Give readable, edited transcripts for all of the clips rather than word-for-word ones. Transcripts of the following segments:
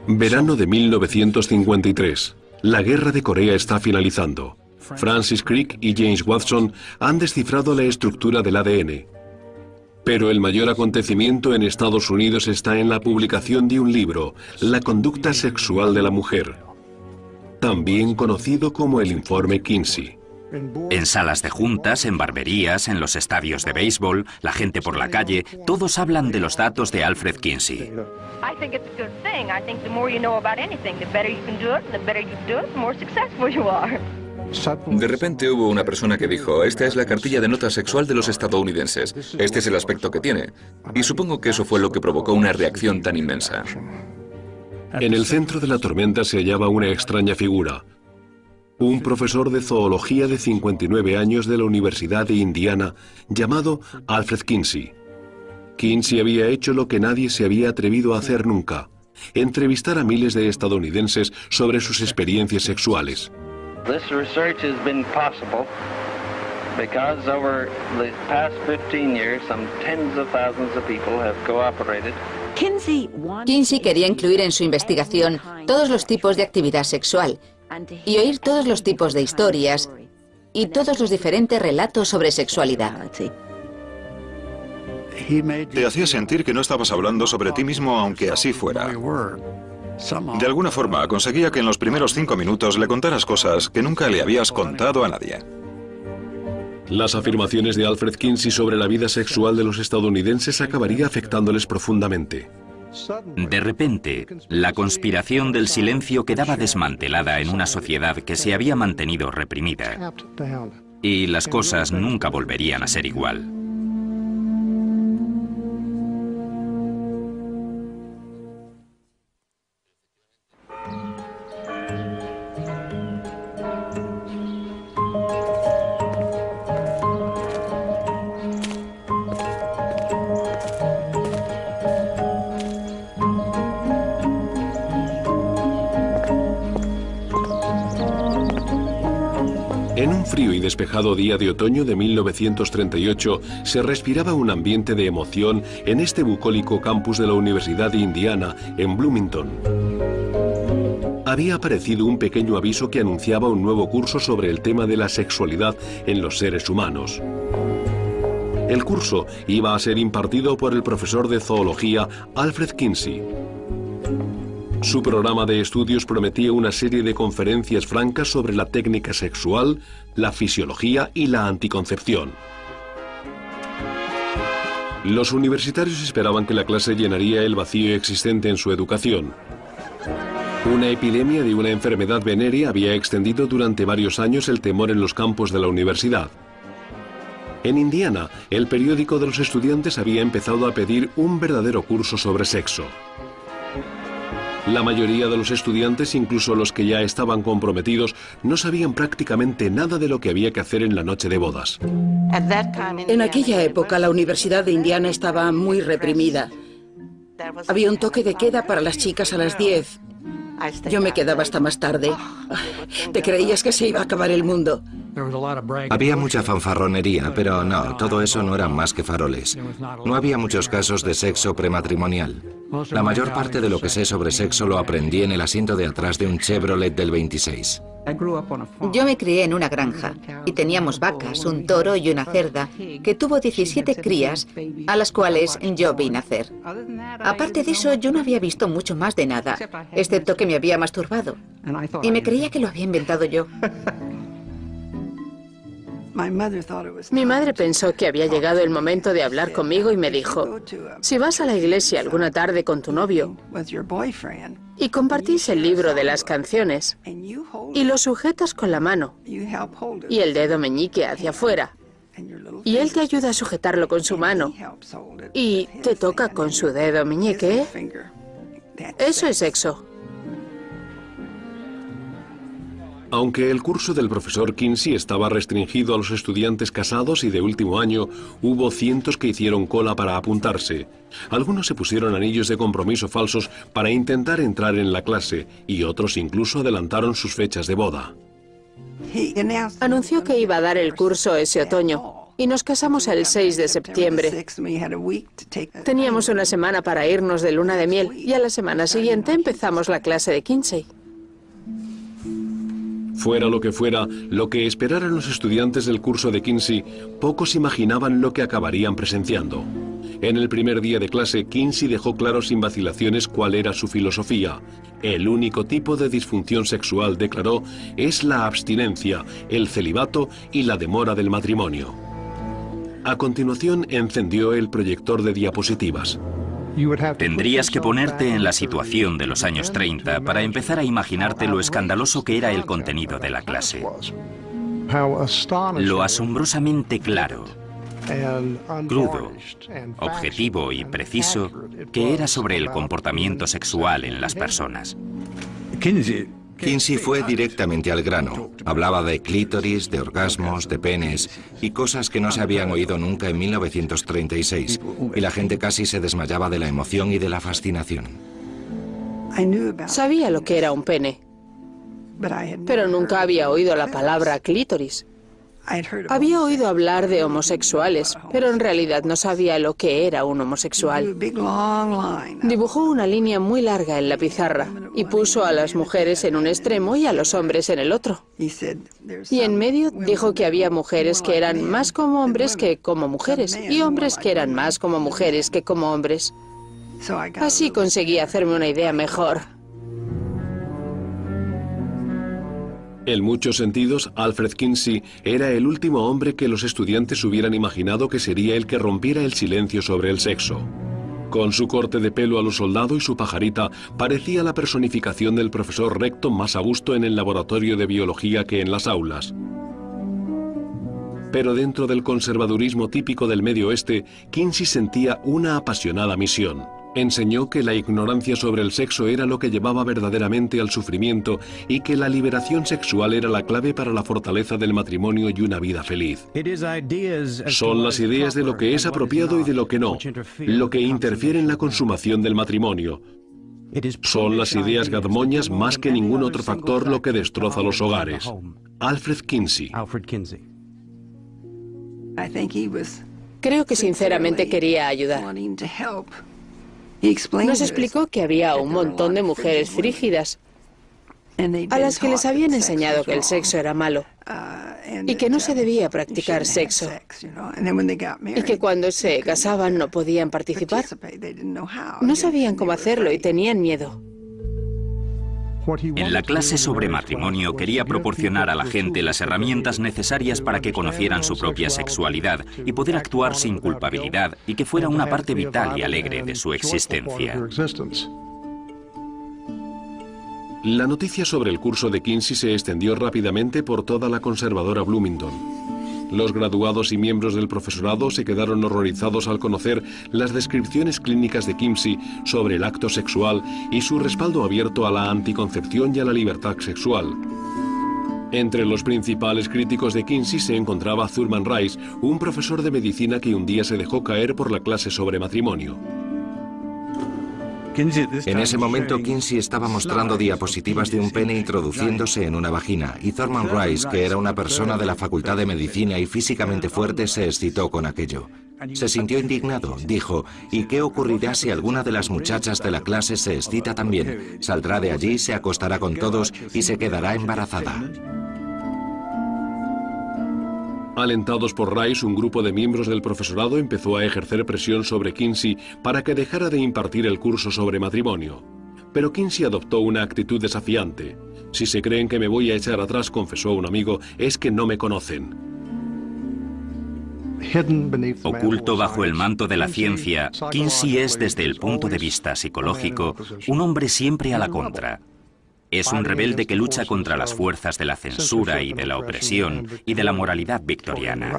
Verano de 1953. La guerra de Corea está finalizando. Francis Crick y James Watson han descifrado la estructura del ADN. Pero el mayor acontecimiento en Estados Unidos está en la publicación de un libro, La conducta sexual de la mujer, también conocido como el Informe Kinsey. En salas de juntas, en barberías, en los estadios de béisbol, la gente por la calle, todos hablan de los datos de Alfred Kinsey. De repente hubo una persona que dijo, esta es la cartilla de nota sexual de los estadounidenses, este es el aspecto que tiene. Y supongo que eso fue lo que provocó una reacción tan inmensa. En el centro de la tormenta se hallaba una extraña figura. Un profesor de zoología de 59 años de la Universidad de Indiana, llamado Alfred Kinsey. Kinsey había hecho lo que nadie se había atrevido a hacer nunca: entrevistar a miles de estadounidenses sobre sus experiencias sexuales. This research has been possible because over the past 15 years, some tens of thousands of people have cooperated. Kinsey quería incluir en su investigación todos los tipos de actividad sexual y oír todos los tipos de historias y todos los diferentes relatos sobre sexualidad. Te hacía sentir que no estabas hablando sobre ti mismo, aunque así fuera. De alguna forma, conseguía que en los primeros 5 minutos le contaras cosas que nunca le habías contado a nadie. Las afirmaciones de Alfred Kinsey sobre la vida sexual de los estadounidenses acabaría afectándoles profundamente. De repente, la conspiración del silencio quedaba desmantelada en una sociedad que se había mantenido reprimida. Y las cosas nunca volverían a ser igual. En un frío y despejado día de otoño de 1938 se respiraba un ambiente de emoción en este bucólico campus de la Universidad de Indiana, en Bloomington. Había aparecido un pequeño aviso que anunciaba un nuevo curso sobre el tema de la sexualidad en los seres humanos. El curso iba a ser impartido por el profesor de zoología Alfred Kinsey. Su programa de estudios prometía una serie de conferencias francas sobre la técnica sexual, la fisiología y la anticoncepción. Los universitarios esperaban que la clase llenaría el vacío existente en su educación. Una epidemia de una enfermedad venérea había extendido durante varios años el temor en los campos de la universidad. En Indiana, el periódico de los estudiantes había empezado a pedir un verdadero curso sobre sexo. La mayoría de los estudiantes, incluso los que ya estaban comprometidos, no sabían prácticamente nada de lo que había que hacer en la noche de bodas. En aquella época la Universidad de Indiana estaba muy reprimida. Había un toque de queda para las chicas a las 10. Yo me quedaba hasta más tarde. Te creías que se iba a acabar el mundo. Había mucha fanfarronería, pero no, todo eso no eran más que faroles. No había muchos casos de sexo prematrimonial. La mayor parte de lo que sé sobre sexo lo aprendí en el asiento de atrás de un Chevrolet del 26. Yo me crié en una granja y teníamos vacas, un toro y una cerda que tuvo 17 crías a las cuales yo vi nacer. Aparte de eso, yo no había visto mucho más de nada, excepto que me había masturbado. Y me creía que lo había inventado yo. Mi madre pensó que había llegado el momento de hablar conmigo y me dijo, si vas a la iglesia alguna tarde con tu novio y compartís el libro de las canciones y lo sujetas con la mano y el dedo meñique hacia afuera y él te ayuda a sujetarlo con su mano y te toca con su dedo meñique, eso es sexo. Aunque el curso del profesor Kinsey estaba restringido a los estudiantes casados y de último año, hubo cientos que hicieron cola para apuntarse. Algunos se pusieron anillos de compromiso falsos para intentar entrar en la clase y otros incluso adelantaron sus fechas de boda. Anunció que iba a dar el curso ese otoño y nos casamos el 6 de septiembre. Teníamos una semana para irnos de luna de miel y a la semana siguiente empezamos la clase de Kinsey. Fuera lo que esperaran los estudiantes del curso de Kinsey, pocos imaginaban lo que acabarían presenciando. En el primer día de clase, Kinsey dejó claro sin vacilaciones cuál era su filosofía. El único tipo de disfunción sexual, declaró, es la abstinencia, el celibato y la demora del matrimonio. A continuación, encendió el proyector de diapositivas. Tendrías que ponerte en la situación de los años 30 para empezar a imaginarte lo escandaloso que era el contenido de la clase. Lo asombrosamente claro, crudo, objetivo y preciso que era sobre el comportamiento sexual en las personas. Kinsey fue directamente al grano. Hablaba de clítoris, de orgasmos, de penes y cosas que no se habían oído nunca en 1936. Y la gente casi se desmayaba de la emoción y de la fascinación. Sabía lo que era un pene, pero nunca había oído la palabra clítoris. Había oído hablar de homosexuales, pero en realidad no sabía lo que era un homosexual. Dibujó una línea muy larga en la pizarra y puso a las mujeres en un extremo y a los hombres en el otro. Y en medio dijo que había mujeres que eran más como hombres que como mujeres, y hombres que eran más como mujeres que como hombres. Así conseguí hacerme una idea mejor. En muchos sentidos, Alfred Kinsey era el último hombre que los estudiantes hubieran imaginado que sería el que rompiera el silencio sobre el sexo. Con su corte de pelo a lo soldado y su pajarita, parecía la personificación del profesor recto más a gusto en el laboratorio de biología que en las aulas. Pero dentro del conservadurismo típico del Medio Oeste, Kinsey sentía una apasionada misión. Enseñó que la ignorancia sobre el sexo era lo que llevaba verdaderamente al sufrimiento y que la liberación sexual era la clave para la fortaleza del matrimonio y una vida feliz. Son las ideas de lo que es apropiado y de lo que no, lo que interfiere en la consumación del matrimonio. Son las ideas gadmoñas más que ningún otro factor lo que destroza los hogares. Alfred Kinsey. Creo que sinceramente quería ayudar. Nos explicó que había un montón de mujeres frígidas a las que les habían enseñado que el sexo era malo y que no se debía practicar sexo y que cuando se casaban no podían participar. No sabían cómo hacerlo y tenían miedo. En la clase sobre matrimonio quería proporcionar a la gente las herramientas necesarias para que conocieran su propia sexualidad y poder actuar sin culpabilidad y que fuera una parte vital y alegre de su existencia. La noticia sobre el curso de Kinsey se extendió rápidamente por toda la conservadora Bloomington. Los graduados y miembros del profesorado se quedaron horrorizados al conocer las descripciones clínicas de Kinsey sobre el acto sexual y su respaldo abierto a la anticoncepción y a la libertad sexual. Entre los principales críticos de Kinsey se encontraba Thurman Rice, un profesor de medicina que un día se dejó caer por la clase sobre matrimonio. En ese momento, Kinsey estaba mostrando diapositivas de un pene introduciéndose en una vagina, y Thurman Rice, que era una persona de la Facultad de Medicina y físicamente fuerte, se excitó con aquello. Se sintió indignado, dijo, ¿y qué ocurrirá si alguna de las muchachas de la clase se excita también? Saldrá de allí, se acostará con todos y se quedará embarazada. Alentados por Rice, un grupo de miembros del profesorado empezó a ejercer presión sobre Kinsey para que dejara de impartir el curso sobre matrimonio. Pero Kinsey adoptó una actitud desafiante. Si se creen que me voy a echar atrás, confesó un amigo, es que no me conocen. Oculto bajo el manto de la ciencia, Kinsey es, desde el punto de vista psicológico, un hombre siempre a la contra. Es un rebelde que lucha contra las fuerzas de la censura y de la opresión y de la moralidad victoriana.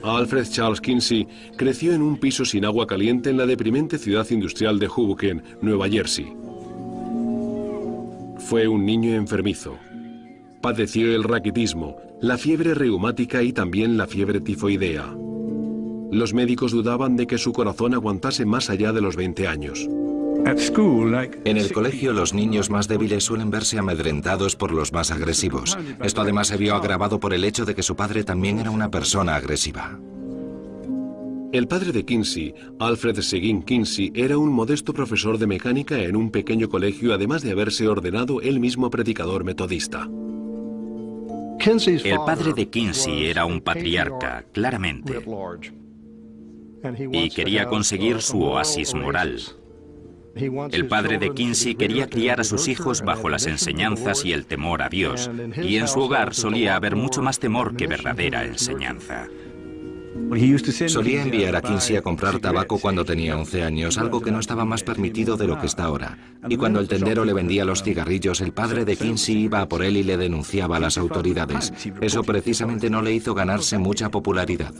Alfred Charles Kinsey creció en un piso sin agua caliente en la deprimente ciudad industrial de Hoboken, Nueva Jersey. Fue un niño enfermizo. Padeció el raquitismo, la fiebre reumática y también la fiebre tifoidea. Los médicos dudaban de que su corazón aguantase más allá de los 20 años. En el colegio, los niños más débiles suelen verse amedrentados por los más agresivos. Esto además se vio agravado por el hecho de que su padre también era una persona agresiva. El padre de Kinsey, Alfred Seguin Kinsey, era un modesto profesor de mecánica en un pequeño colegio, además de haberse ordenado él mismo predicador metodista. El padre de Kinsey era un patriarca, claramente, y quería conseguir su oasis moral. El padre de Kinsey quería criar a sus hijos bajo las enseñanzas y el temor a Dios, y en su hogar solía haber mucho más temor que verdadera enseñanza. Solía enviar a Kinsey a comprar tabaco cuando tenía 11 años, algo que no estaba más permitido de lo que está ahora. Y cuando el tendero le vendía los cigarrillos, el padre de Kinsey iba a por él y le denunciaba a las autoridades. Eso precisamente no le hizo ganarse mucha popularidad.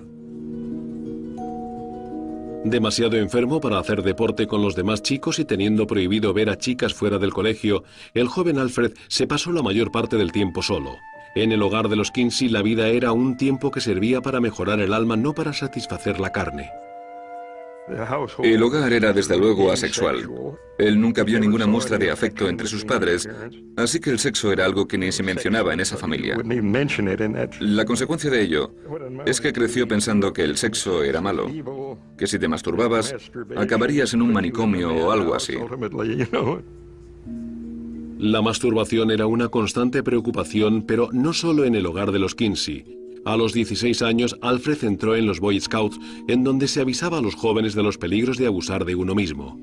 Demasiado enfermo para hacer deporte con los demás chicos y teniendo prohibido ver a chicas fuera del colegio, el joven Alfred se pasó la mayor parte del tiempo solo. En el hogar de los Kinsey la vida era un tiempo que servía para mejorar el alma, no para satisfacer la carne. El hogar era desde luego asexual. Él nunca vio ninguna muestra de afecto entre sus padres, así que el sexo era algo que ni se mencionaba en esa familia. La consecuencia de ello es que creció pensando que el sexo era malo, que si te masturbabas, acabarías en un manicomio o algo así. La masturbación era una constante preocupación, pero no solo en el hogar de los Kinsey. A los 16 años, Alfred entró en los Boy Scouts, en donde se avisaba a los jóvenes de los peligros de abusar de uno mismo.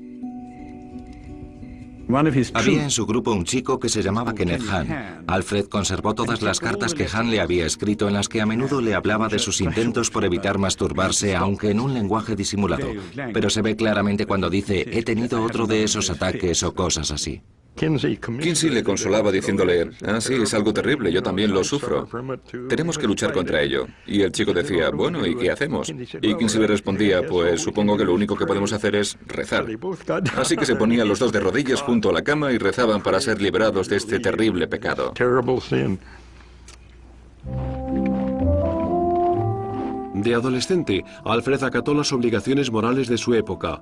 Había en su grupo un chico que se llamaba Kenneth Hahn. Alfred conservó todas las cartas que Hahn le había escrito, en las que a menudo le hablaba de sus intentos por evitar masturbarse, aunque en un lenguaje disimulado. Pero se ve claramente cuando dice, he tenido otro de esos ataques o cosas así. Kinsey le consolaba diciéndole, ah, sí, es algo terrible, yo también lo sufro. Tenemos que luchar contra ello. Y el chico decía, bueno, ¿y qué hacemos? Y Kinsey le respondía, pues supongo que lo único que podemos hacer es rezar. Así que se ponían los dos de rodillas junto a la cama y rezaban para ser liberados de este terrible pecado. De adolescente, Alfred acató las obligaciones morales de su época,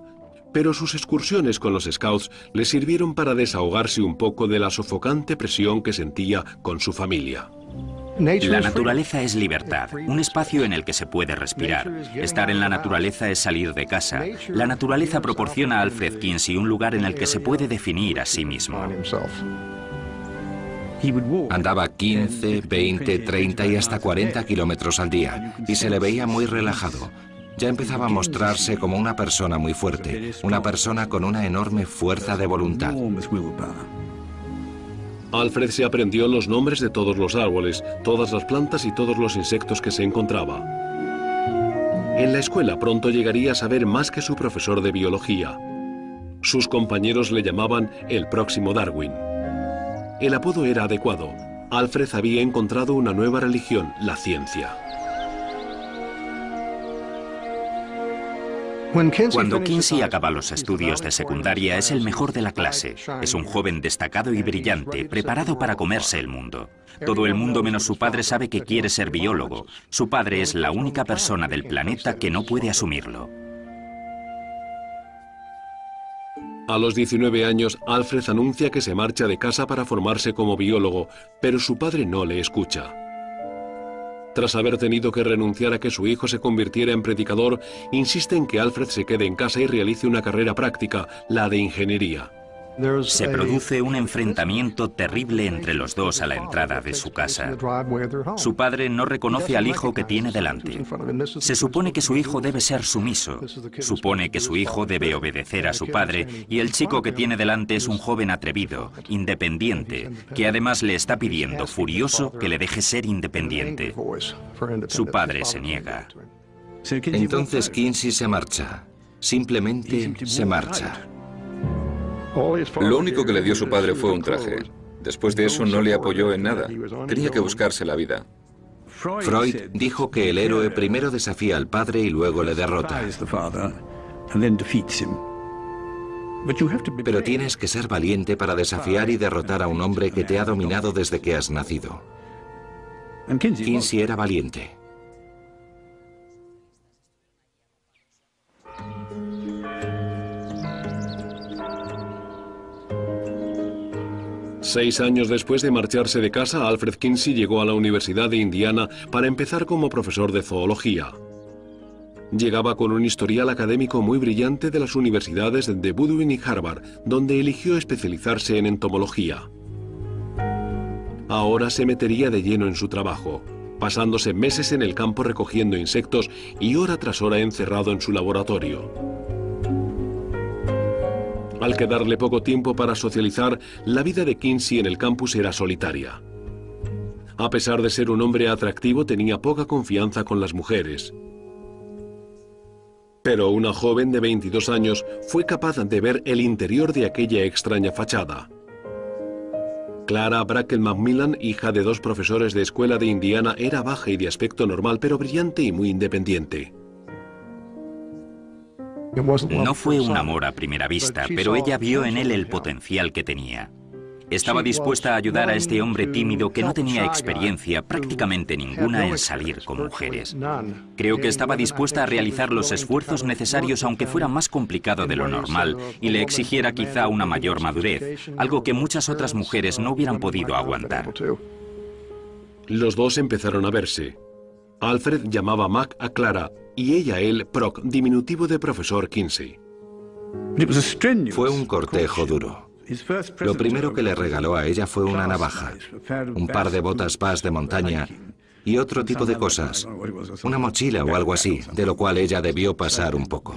pero sus excursiones con los Scouts le sirvieron para desahogarse un poco de la sofocante presión que sentía con su familia. La naturaleza es libertad, un espacio en el que se puede respirar. Estar en la naturaleza es salir de casa. La naturaleza proporciona a Alfred Kinsey un lugar en el que se puede definir a sí mismo. Andaba 15, 20, 30 y hasta 40 kilómetros al día, y se le veía muy relajado. Ya empezaba a mostrarse como una persona muy fuerte, una persona con una enorme fuerza de voluntad. Alfred se aprendió los nombres de todos los árboles, todas las plantas y todos los insectos que se encontraba. En la escuela pronto llegaría a saber más que su profesor de biología. Sus compañeros le llamaban el próximo Darwin. El apodo era adecuado. Alfred había encontrado una nueva religión, la ciencia. Cuando Kinsey acaba los estudios de secundaria, es el mejor de la clase. Es un joven destacado y brillante, preparado para comerse el mundo. Todo el mundo menos su padre sabe que quiere ser biólogo. Su padre es la única persona del planeta que no puede asumirlo. A los 19 años, Alfred anuncia que se marcha de casa para formarse como biólogo, pero su padre no le escucha. Tras haber tenido que renunciar a que su hijo se convirtiera en predicador, insiste en que Alfred se quede en casa y realice una carrera práctica, la de ingeniería. Se produce un enfrentamiento terrible entre los dos a la entrada de su casa. Su padre no reconoce al hijo que tiene delante. Se supone que su hijo debe ser sumiso. Supone que su hijo debe obedecer a su padre y el chico que tiene delante es un joven atrevido, independiente, que además le está pidiendo, furioso, que le deje ser independiente. Su padre se niega. Entonces Kinsey se marcha. Simplemente se marcha. Lo único que le dio su padre fue un traje. Después de eso no le apoyó en nada. Tenía que buscarse la vida. Freud dijo que el héroe primero desafía al padre y luego le derrota. Pero tienes que ser valiente para desafiar y derrotar a un hombre que te ha dominado desde que has nacido. Kinsey era valiente. 6 años después de marcharse de casa, Alfred Kinsey llegó a la Universidad de Indiana para empezar como profesor de zoología. Llegaba con un historial académico muy brillante de las universidades de Bowdoin y Harvard, donde eligió especializarse en entomología. Ahora se metería de lleno en su trabajo, pasándose meses en el campo recogiendo insectos y hora tras hora encerrado en su laboratorio. Al quedarle poco tiempo para socializar, la vida de Kinsey en el campus era solitaria. A pesar de ser un hombre atractivo, tenía poca confianza con las mujeres. Pero una joven de 22 años fue capaz de ver el interior de aquella extraña fachada. Clara Brackett Macmillan, hija de 2 profesores de escuela de Indiana, era baja y de aspecto normal, pero brillante y muy independiente. No fue un amor a primera vista, pero ella vio en él el potencial que tenía. Estaba dispuesta a ayudar a este hombre tímido que no tenía experiencia prácticamente ninguna en salir con mujeres. Creo que estaba dispuesta a realizar los esfuerzos necesarios aunque fuera más complicado de lo normal y le exigiera quizá una mayor madurez, algo que muchas otras mujeres no hubieran podido aguantar. Los dos empezaron a verse. Alfred llamaba Mac a Clara y ella a él Proc, diminutivo de profesor Kinsey. Fue un cortejo duro. Lo primero que le regaló a ella fue una navaja, un par de botas Bass de montaña y otro tipo de cosas, una mochila o algo así, de lo cual ella debió pasar un poco.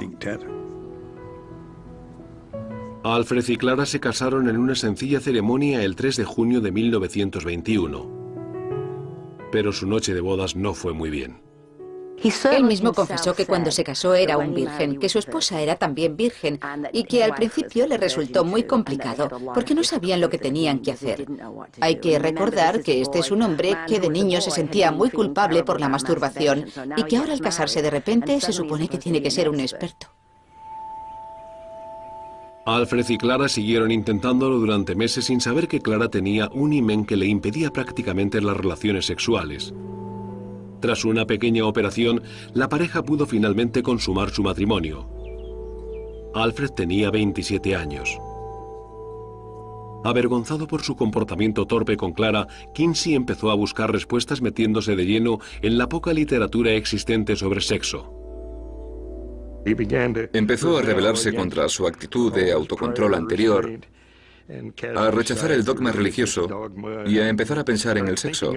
Alfred y Clara se casaron en una sencilla ceremonia el 3 de junio de 1921. Pero su noche de bodas no fue muy bien. Él mismo confesó que cuando se casó era un virgen, que su esposa era también virgen y que al principio le resultó muy complicado porque no sabían lo que tenían que hacer. Hay que recordar que este es un hombre que de niño se sentía muy culpable por la masturbación y que ahora al casarse de repente se supone que tiene que ser un experto. Alfred y Clara siguieron intentándolo durante meses sin saber que Clara tenía un himen que le impedía prácticamente las relaciones sexuales. Tras una pequeña operación, la pareja pudo finalmente consumar su matrimonio. Alfred tenía 27 años. Avergonzado por su comportamiento torpe con Clara, Kinsey empezó a buscar respuestas metiéndose de lleno en la poca literatura existente sobre sexo. Empezó a rebelarse contra su actitud de autocontrol anterior, a rechazar el dogma religioso y a empezar a pensar en el sexo,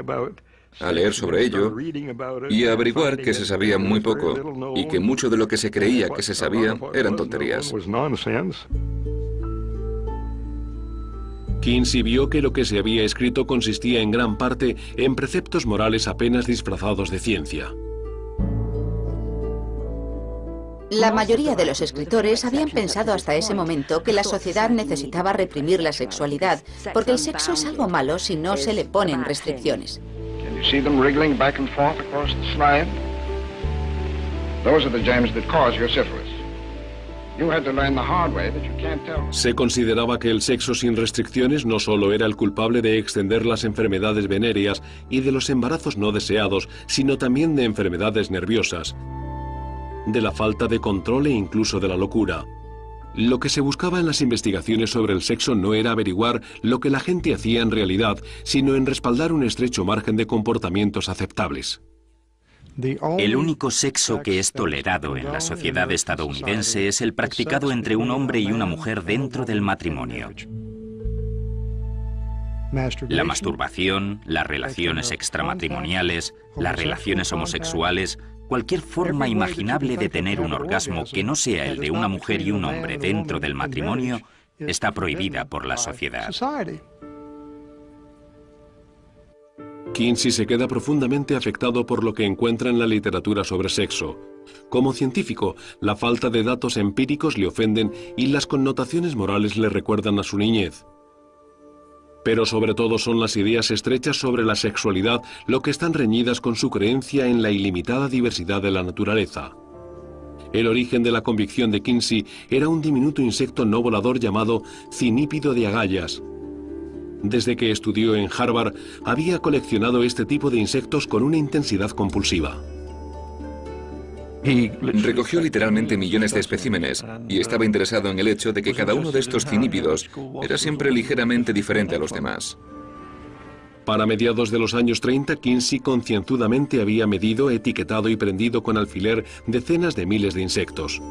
a leer sobre ello y a averiguar que se sabía muy poco y que mucho de lo que se creía que se sabía eran tonterías. Kinsey vio que lo que se había escrito consistía en gran parte en preceptos morales apenas disfrazados de ciencia. La mayoría de los escritores habían pensado hasta ese momento que la sociedad necesitaba reprimir la sexualidad, porque el sexo es algo malo si no se le ponen restricciones. Se consideraba que el sexo sin restricciones no solo era el culpable de extender las enfermedades venéreas y de los embarazos no deseados, sino también de enfermedades nerviosas, de la falta de control e incluso de la locura. Lo que se buscaba en las investigaciones sobre el sexo no era averiguar lo que la gente hacía en realidad, sino en respaldar un estrecho margen de comportamientos aceptables. El único sexo que es tolerado en la sociedad estadounidense es el practicado entre un hombre y una mujer dentro del matrimonio. La masturbación, las relaciones extramatrimoniales, las relaciones homosexuales, cualquier forma imaginable de tener un orgasmo que no sea el de una mujer y un hombre dentro del matrimonio está prohibida por la sociedad. Kinsey se queda profundamente afectado por lo que encuentra en la literatura sobre sexo. Como científico, la falta de datos empíricos le ofenden y las connotaciones morales le recuerdan a su niñez. Pero sobre todo son las ideas estrechas sobre la sexualidad lo que están reñidas con su creencia en la ilimitada diversidad de la naturaleza. El origen de la convicción de Kinsey era un diminuto insecto no volador llamado cinípido de agallas. Desde que estudió en Harvard, había coleccionado este tipo de insectos con una intensidad compulsiva. Recogió literalmente millones de especímenes y estaba interesado en el hecho de que cada uno de estos cinípidos era siempre ligeramente diferente a los demás. Para mediados de los años 30, Kinsey concienzudamente había medido, etiquetado y prendido con alfiler decenas de miles de insectos.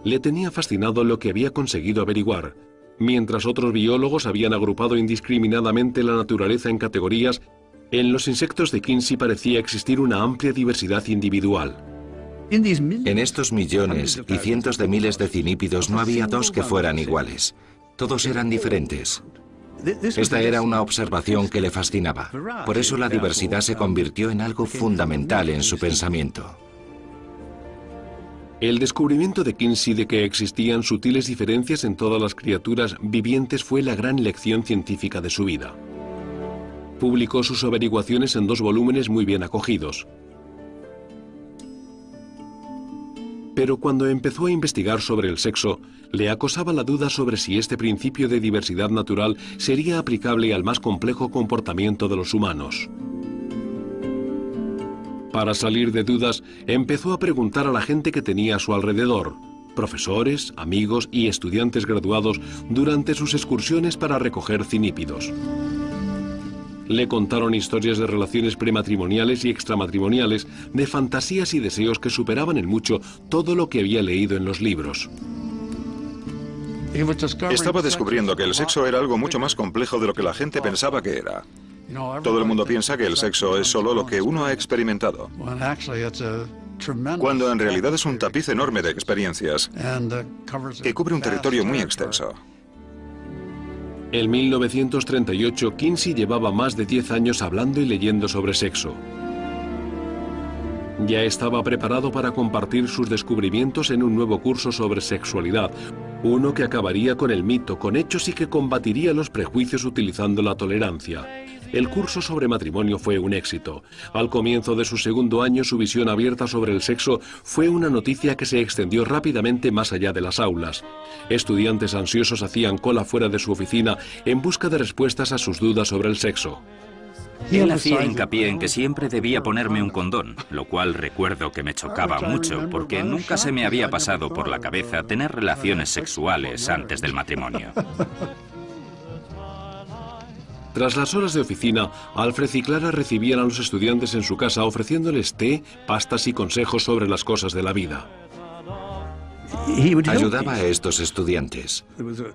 Le tenía fascinado lo que había conseguido averiguar, mientras otros biólogos habían agrupado indiscriminadamente la naturaleza en categorías. En los insectos de Kinsey parecía existir una amplia diversidad individual. En estos millones y cientos de miles de cinípidos no había dos que fueran iguales. Todos eran diferentes. Esta era una observación que le fascinaba. Por eso la diversidad se convirtió en algo fundamental en su pensamiento. El descubrimiento de Kinsey de que existían sutiles diferencias en todas las criaturas vivientes fue la gran lección científica de su vida. Publicó sus averiguaciones en 2 volúmenes muy bien acogidos. Pero cuando empezó a investigar sobre el sexo, le acosaba la duda sobre si este principio de diversidad natural sería aplicable al más complejo comportamiento de los humanos. Para salir de dudas, empezó a preguntar a la gente que tenía a su alrededor, profesores, amigos y estudiantes graduados, durante sus excursiones para recoger cinípidos. Le contaron historias de relaciones prematrimoniales y extramatrimoniales, de fantasías y deseos que superaban en mucho todo lo que había leído en los libros. Estaba descubriendo que el sexo era algo mucho más complejo de lo que la gente pensaba que era. Todo el mundo piensa que el sexo es solo lo que uno ha experimentado, cuando en realidad es un tapiz enorme de experiencias que cubre un territorio muy extenso. En 1938, Kinsey llevaba más de 10 años hablando y leyendo sobre sexo. Ya estaba preparado para compartir sus descubrimientos en un nuevo curso sobre sexualidad, uno que acabaría con el mito, con hechos y que combatiría los prejuicios utilizando la tolerancia. El curso sobre matrimonio fue un éxito. Al comienzo de su segundo año, su visión abierta sobre el sexo fue una noticia que se extendió rápidamente más allá de las aulas. Estudiantes ansiosos hacían cola fuera de su oficina en busca de respuestas a sus dudas sobre el sexo. Él hacía hincapié en que siempre debía ponerme un condón, lo cual recuerdo que me chocaba mucho, porque nunca se me había pasado por la cabeza tener relaciones sexuales antes del matrimonio. Tras las horas de oficina, Alfred y Clara recibían a los estudiantes en su casa ofreciéndoles té, pastas y consejos sobre las cosas de la vida. Ayudaba a estos estudiantes.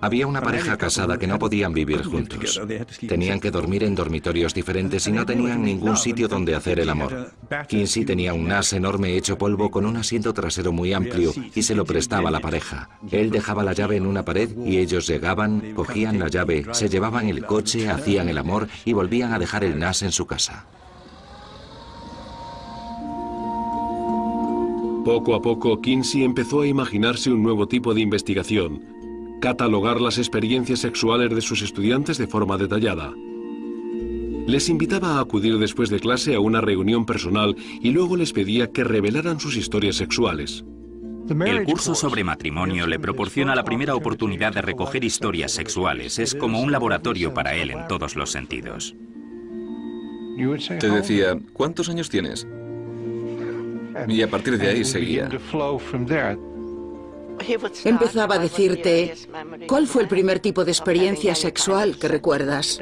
Había una pareja casada que no podían vivir juntos. Tenían que dormir en dormitorios diferentes y no tenían ningún sitio donde hacer el amor. Kinsey tenía un NAS enorme hecho polvo con un asiento trasero muy amplio y se lo prestaba a la pareja. Él dejaba la llave en una pared y ellos llegaban, cogían la llave, se llevaban el coche, hacían el amor y volvían a dejar el NAS en su casa. Poco a poco, Kinsey empezó a imaginarse un nuevo tipo de investigación: catalogar las experiencias sexuales de sus estudiantes de forma detallada. Les invitaba a acudir después de clase a una reunión personal y luego les pedía que revelaran sus historias sexuales. El curso sobre matrimonio le proporciona la primera oportunidad de recoger historias sexuales. Es como un laboratorio para él en todos los sentidos. Te decía, ¿cuántos años tienes? Y a partir de ahí seguía. Empezaba a decirte, ¿cuál fue el primer tipo de experiencia sexual que recuerdas?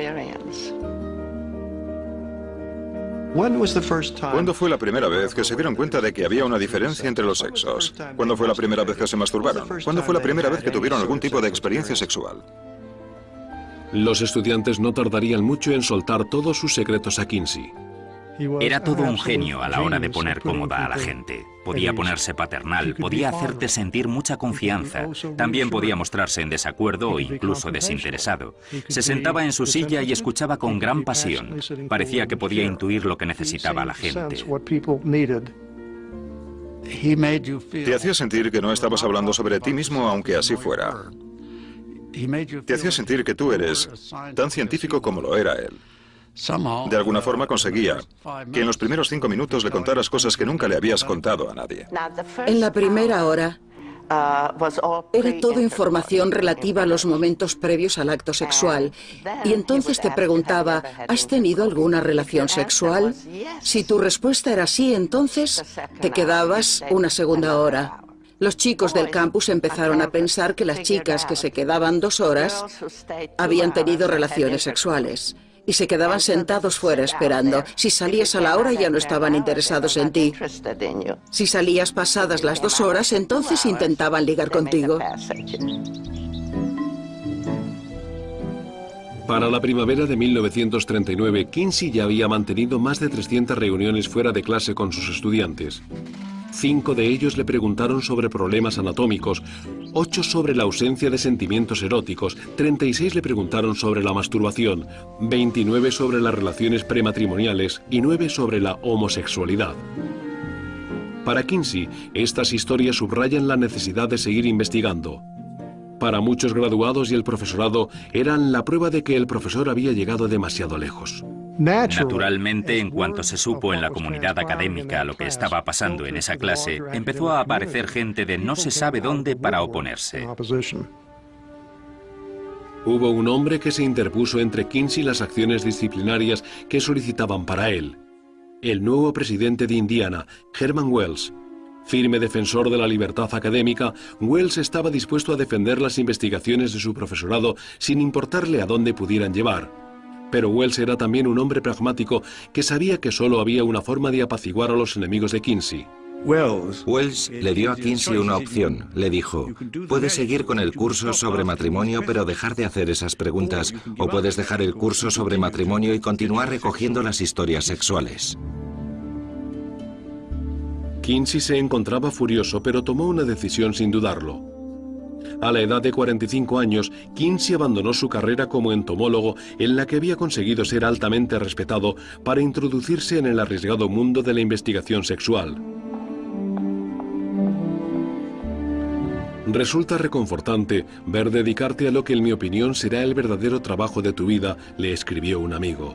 ¿Cuándo fue la primera vez que se dieron cuenta de que había una diferencia entre los sexos? ¿Cuándo fue la primera vez que se masturbaron? ¿Cuándo fue la primera vez que tuvieron algún tipo de experiencia sexual? Los estudiantes no tardarían mucho en soltar todos sus secretos a Kinsey. Era todo un genio a la hora de poner cómoda a la gente. Podía ponerse paternal, podía hacerte sentir mucha confianza. También podía mostrarse en desacuerdo o incluso desinteresado. Se sentaba en su silla y escuchaba con gran pasión. Parecía que podía intuir lo que necesitaba la gente. Te hacía sentir que no estabas hablando sobre ti mismo, aunque así fuera. Te hacía sentir que tú eres tan científico como lo era él. De alguna forma conseguía que en los primeros 5 minutos le contaras cosas que nunca le habías contado a nadie. En la primera hora, Era todo información relativa a los momentos previos al acto sexual. Y entonces te preguntaba, ¿has tenido alguna relación sexual? Si tu respuesta era sí, entonces te quedabas una segunda hora. Los chicos del campus empezaron a pensar que las chicas que se quedaban 2 horas habían tenido relaciones sexuales. Y se quedaban sentados fuera esperando. Si salías a la hora ya no estaban interesados en ti. Si salías pasadas las 2 horas, entonces intentaban ligar contigo. Para la primavera de 1939, Kinsey ya había mantenido más de 300 reuniones fuera de clase con sus estudiantes. 5 de ellos le preguntaron sobre problemas anatómicos, 8 sobre la ausencia de sentimientos eróticos, 36 le preguntaron sobre la masturbación, 29 sobre las relaciones prematrimoniales y 9 sobre la homosexualidad. Para Kinsey, estas historias subrayan la necesidad de seguir investigando. Para muchos graduados y el profesorado, eran la prueba de que el profesor había llegado demasiado lejos. Naturalmente, en cuanto se supo en la comunidad académica lo que estaba pasando en esa clase, empezó a aparecer gente de no se sabe dónde para oponerse. Hubo un hombre que se interpuso entre Kinsey y las acciones disciplinarias que solicitaban para él. El nuevo presidente de Indiana, Herman Wells. Firme defensor de la libertad académica, Wells estaba dispuesto a defender las investigaciones de su profesorado sin importarle a dónde pudieran llevar. Pero Wells era también un hombre pragmático que sabía que solo había una forma de apaciguar a los enemigos de Kinsey. Wells le dio a Kinsey una opción. Le dijo, puedes seguir con el curso sobre matrimonio pero dejar de hacer esas preguntas, o puedes dejar el curso sobre matrimonio y continuar recogiendo las historias sexuales. Kinsey se encontraba furioso, pero tomó una decisión sin dudarlo. A la edad de 45 años, Kinsey abandonó su carrera como entomólogo, en la que había conseguido ser altamente respetado, para introducirse en el arriesgado mundo de la investigación sexual. Resulta reconfortante ver dedicarte a lo que en mi opinión será el verdadero trabajo de tu vida, le escribió un amigo.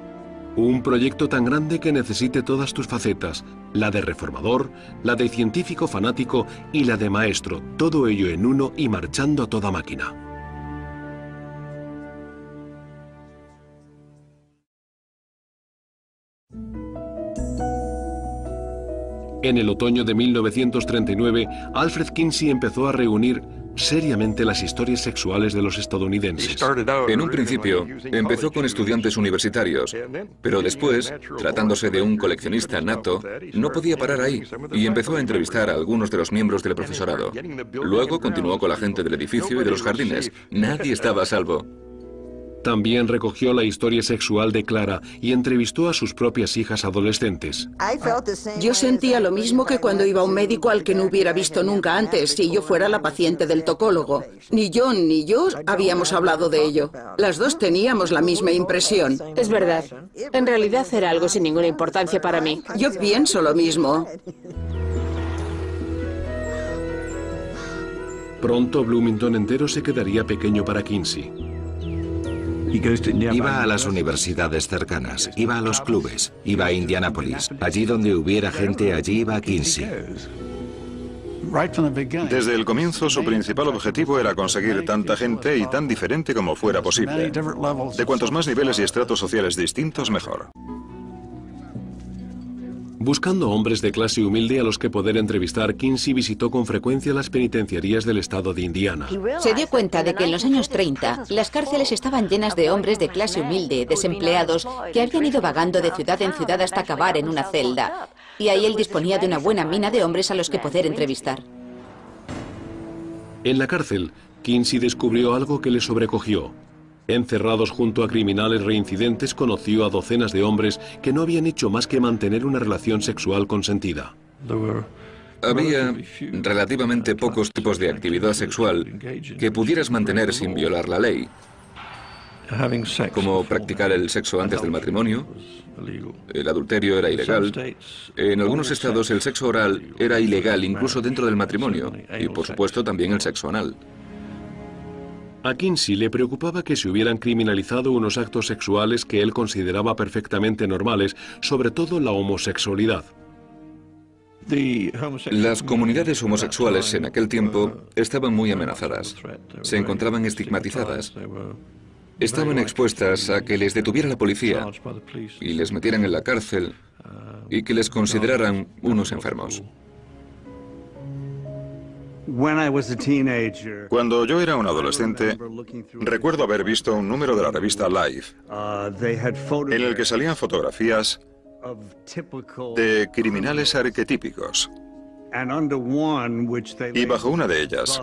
Un proyecto tan grande que necesite todas tus facetas, la de reformador, la de científico fanático y la de maestro, todo ello en uno y marchando a toda máquina. En el otoño de 1939, Alfred Kinsey empezó a reunir seriamente las historias sexuales de los estadounidenses. En un principio, empezó con estudiantes universitarios, pero después, tratándose de un coleccionista nato, no podía parar ahí y empezó a entrevistar a algunos de los miembros del profesorado. Luego continuó con la gente del edificio y de los jardines. Nadie estaba a salvo. También recogió la historia sexual de Clara y entrevistó a sus propias hijas adolescentes. Yo sentía lo mismo que cuando iba a un médico al que no hubiera visto nunca antes si yo fuera la paciente del tocólogo. Ni John ni yo habíamos hablado de ello. Las dos teníamos la misma impresión. Es verdad. En realidad era algo sin ninguna importancia para mí. Yo pienso lo mismo. Pronto Bloomington entero se quedaría pequeño para Kinsey. Iba a las universidades cercanas, iba a los clubes, iba a Indianápolis. Allí donde hubiera gente, allí iba Kinsey. Desde el comienzo, su principal objetivo era conseguir tanta gente y tan diferente como fuera posible. De cuantos más niveles y estratos sociales distintos, mejor. Buscando hombres de clase humilde a los que poder entrevistar, Kinsey visitó con frecuencia las penitenciarías del estado de Indiana. Se dio cuenta de que en los años 30 las cárceles estaban llenas de hombres de clase humilde, desempleados, que habían ido vagando de ciudad en ciudad hasta acabar en una celda. Y ahí él disponía de una buena mina de hombres a los que poder entrevistar. En la cárcel, Kinsey descubrió algo que le sobrecogió. Encerrados junto a criminales reincidentes, conoció a docenas de hombres que no habían hecho más que mantener una relación sexual consentida. Había relativamente pocos tipos de actividad sexual que pudieras mantener sin violar la ley, como practicar el sexo antes del matrimonio. El adulterio era ilegal. En algunos estados el sexo oral era ilegal incluso dentro del matrimonio, y por supuesto también el sexo anal. A Kinsey le preocupaba que se hubieran criminalizado unos actos sexuales que él consideraba perfectamente normales, sobre todo la homosexualidad. Las comunidades homosexuales en aquel tiempo estaban muy amenazadas. Se encontraban estigmatizadas. Estaban expuestas a que les detuviera la policía y les metieran en la cárcel y que les consideraran unos enfermos. Cuando yo era un adolescente, recuerdo haber visto un número de la revista Life en el que salían fotografías de criminales arquetípicos. Y bajo una de ellas,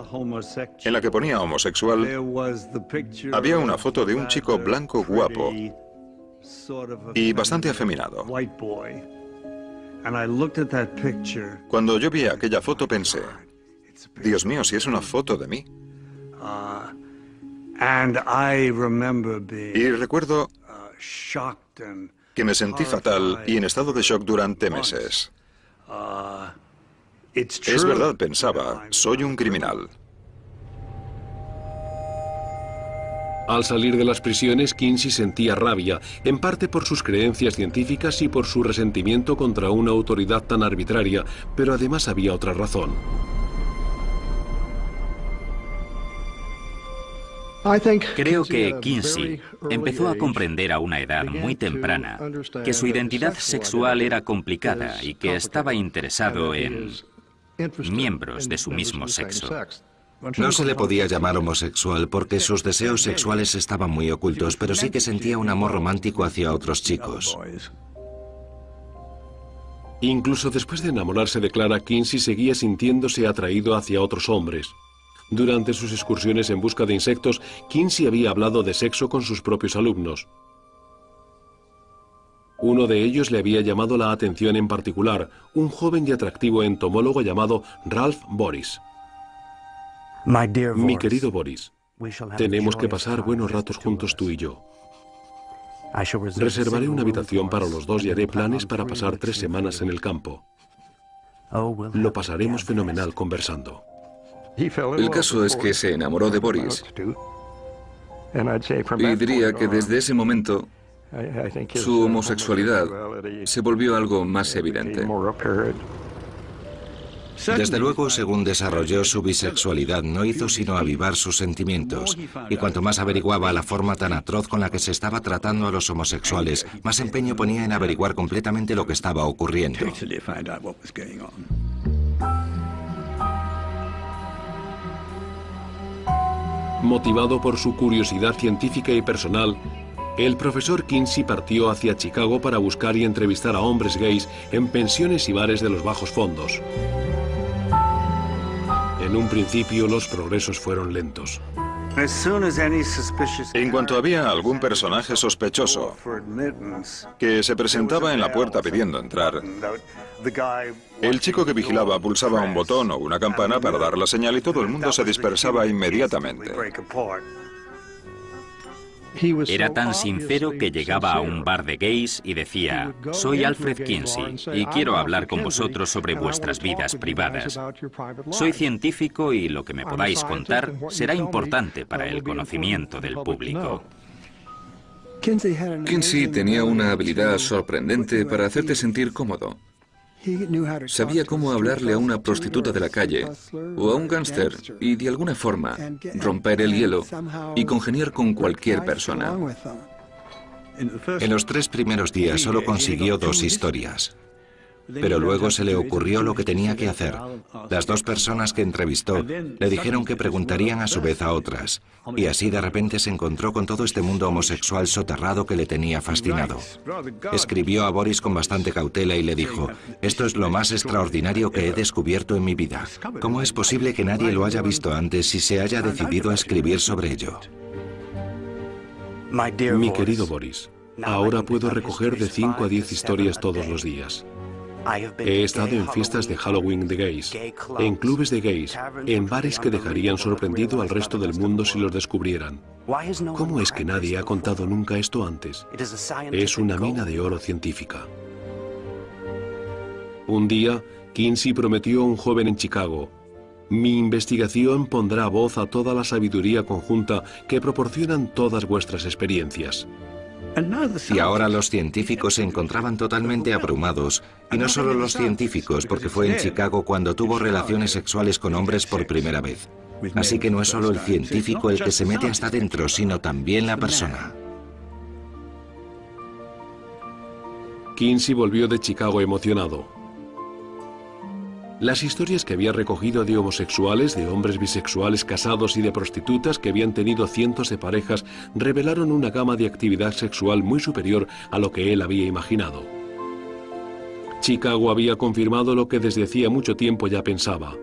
en la que ponía homosexual, había una foto de un chico blanco guapo y bastante afeminado. Cuando yo vi aquella foto pensé, Dios mío, si es una foto de mí. Y recuerdo que me sentí fatal y en estado de shock durante meses. Es verdad, pensaba, soy un criminal. Al salir de las prisiones, Kinsey sentía rabia, en parte por sus creencias científicas y por su resentimiento contra una autoridad tan arbitraria, pero además había otra razón. Creo que Kinsey empezó a comprender a una edad muy temprana que su identidad sexual era complicada y que estaba interesado en miembros de su mismo sexo. No se le podía llamar homosexual porque sus deseos sexuales estaban muy ocultos, pero sí que sentía un amor romántico hacia otros chicos. Incluso después de enamorarse de Clara, Kinsey seguía sintiéndose atraído hacia otros hombres. Durante sus excursiones en busca de insectos, Kinsey había hablado de sexo con sus propios alumnos. Uno de ellos le había llamado la atención en particular, un joven y atractivo entomólogo llamado Ralph Boris. Mi querido Boris, tenemos que pasar buenos ratos juntos tú y yo. Reservaré una habitación para los dos y haré planes para pasar 3 semanas en el campo. Lo pasaremos fenomenal conversando. El caso es que se enamoró de Boris. Y diría que desde ese momento su homosexualidad se volvió algo más evidente. Desde luego, según desarrolló su bisexualidad, no hizo sino avivar sus sentimientos. Y cuanto más averiguaba la forma tan atroz con la que se estaba tratando a los homosexuales, más empeño ponía en averiguar completamente lo que estaba ocurriendo. Motivado por su curiosidad científica y personal, el profesor Kinsey partió hacia Chicago para buscar y entrevistar a hombres gays en pensiones y bares de los bajos fondos. En un principio, los progresos fueron lentos. En cuanto había algún personaje sospechoso que se presentaba en la puerta pidiendo entrar, el chico que vigilaba pulsaba un botón o una campana para dar la señal y todo el mundo se dispersaba inmediatamente. Era tan sincero que llegaba a un bar de gays y decía: soy Alfred Kinsey y quiero hablar con vosotros sobre vuestras vidas privadas. Soy científico y lo que me podáis contar será importante para el conocimiento del público. Kinsey tenía una habilidad sorprendente para hacerte sentir cómodo. Sabía cómo hablarle a una prostituta de la calle o a un gángster y de alguna forma romper el hielo y congeniar con cualquier persona. En los 3 primeros días solo consiguió 2 historias. Pero luego se le ocurrió lo que tenía que hacer. Las 2 personas que entrevistó le dijeron que preguntarían a su vez a otras. Y así de repente se encontró con todo este mundo homosexual soterrado que le tenía fascinado. Escribió a Boris con bastante cautela y le dijo: esto es lo más extraordinario que he descubierto en mi vida. ¿Cómo es posible que nadie lo haya visto antes y se haya decidido a escribir sobre ello? Mi querido Boris, ahora puedo recoger de 5 a 10 historias todos los días. He estado en fiestas de Halloween de gays, en clubes de gays, en bares que dejarían sorprendido al resto del mundo si los descubrieran. ¿Cómo es que nadie ha contado nunca esto antes? Es una mina de oro científica. Un día, Kinsey prometió a un joven en Chicago: mi investigación pondrá voz a toda la sabiduría conjunta que proporcionan todas vuestras experiencias. Y ahora los científicos se encontraban totalmente abrumados. Y no solo los científicos, porque fue en Chicago cuando tuvo relaciones sexuales con hombres por primera vez. Así que no es solo el científico el que se mete hasta dentro, sino también la persona. Kinsey volvió de Chicago emocionado. Las historias que había recogido de homosexuales, de hombres bisexuales casados y de prostitutas que habían tenido cientos de parejas revelaron una gama de actividad sexual muy superior a lo que él había imaginado. Chicago había confirmado lo que desde hacía mucho tiempo ya pensaba,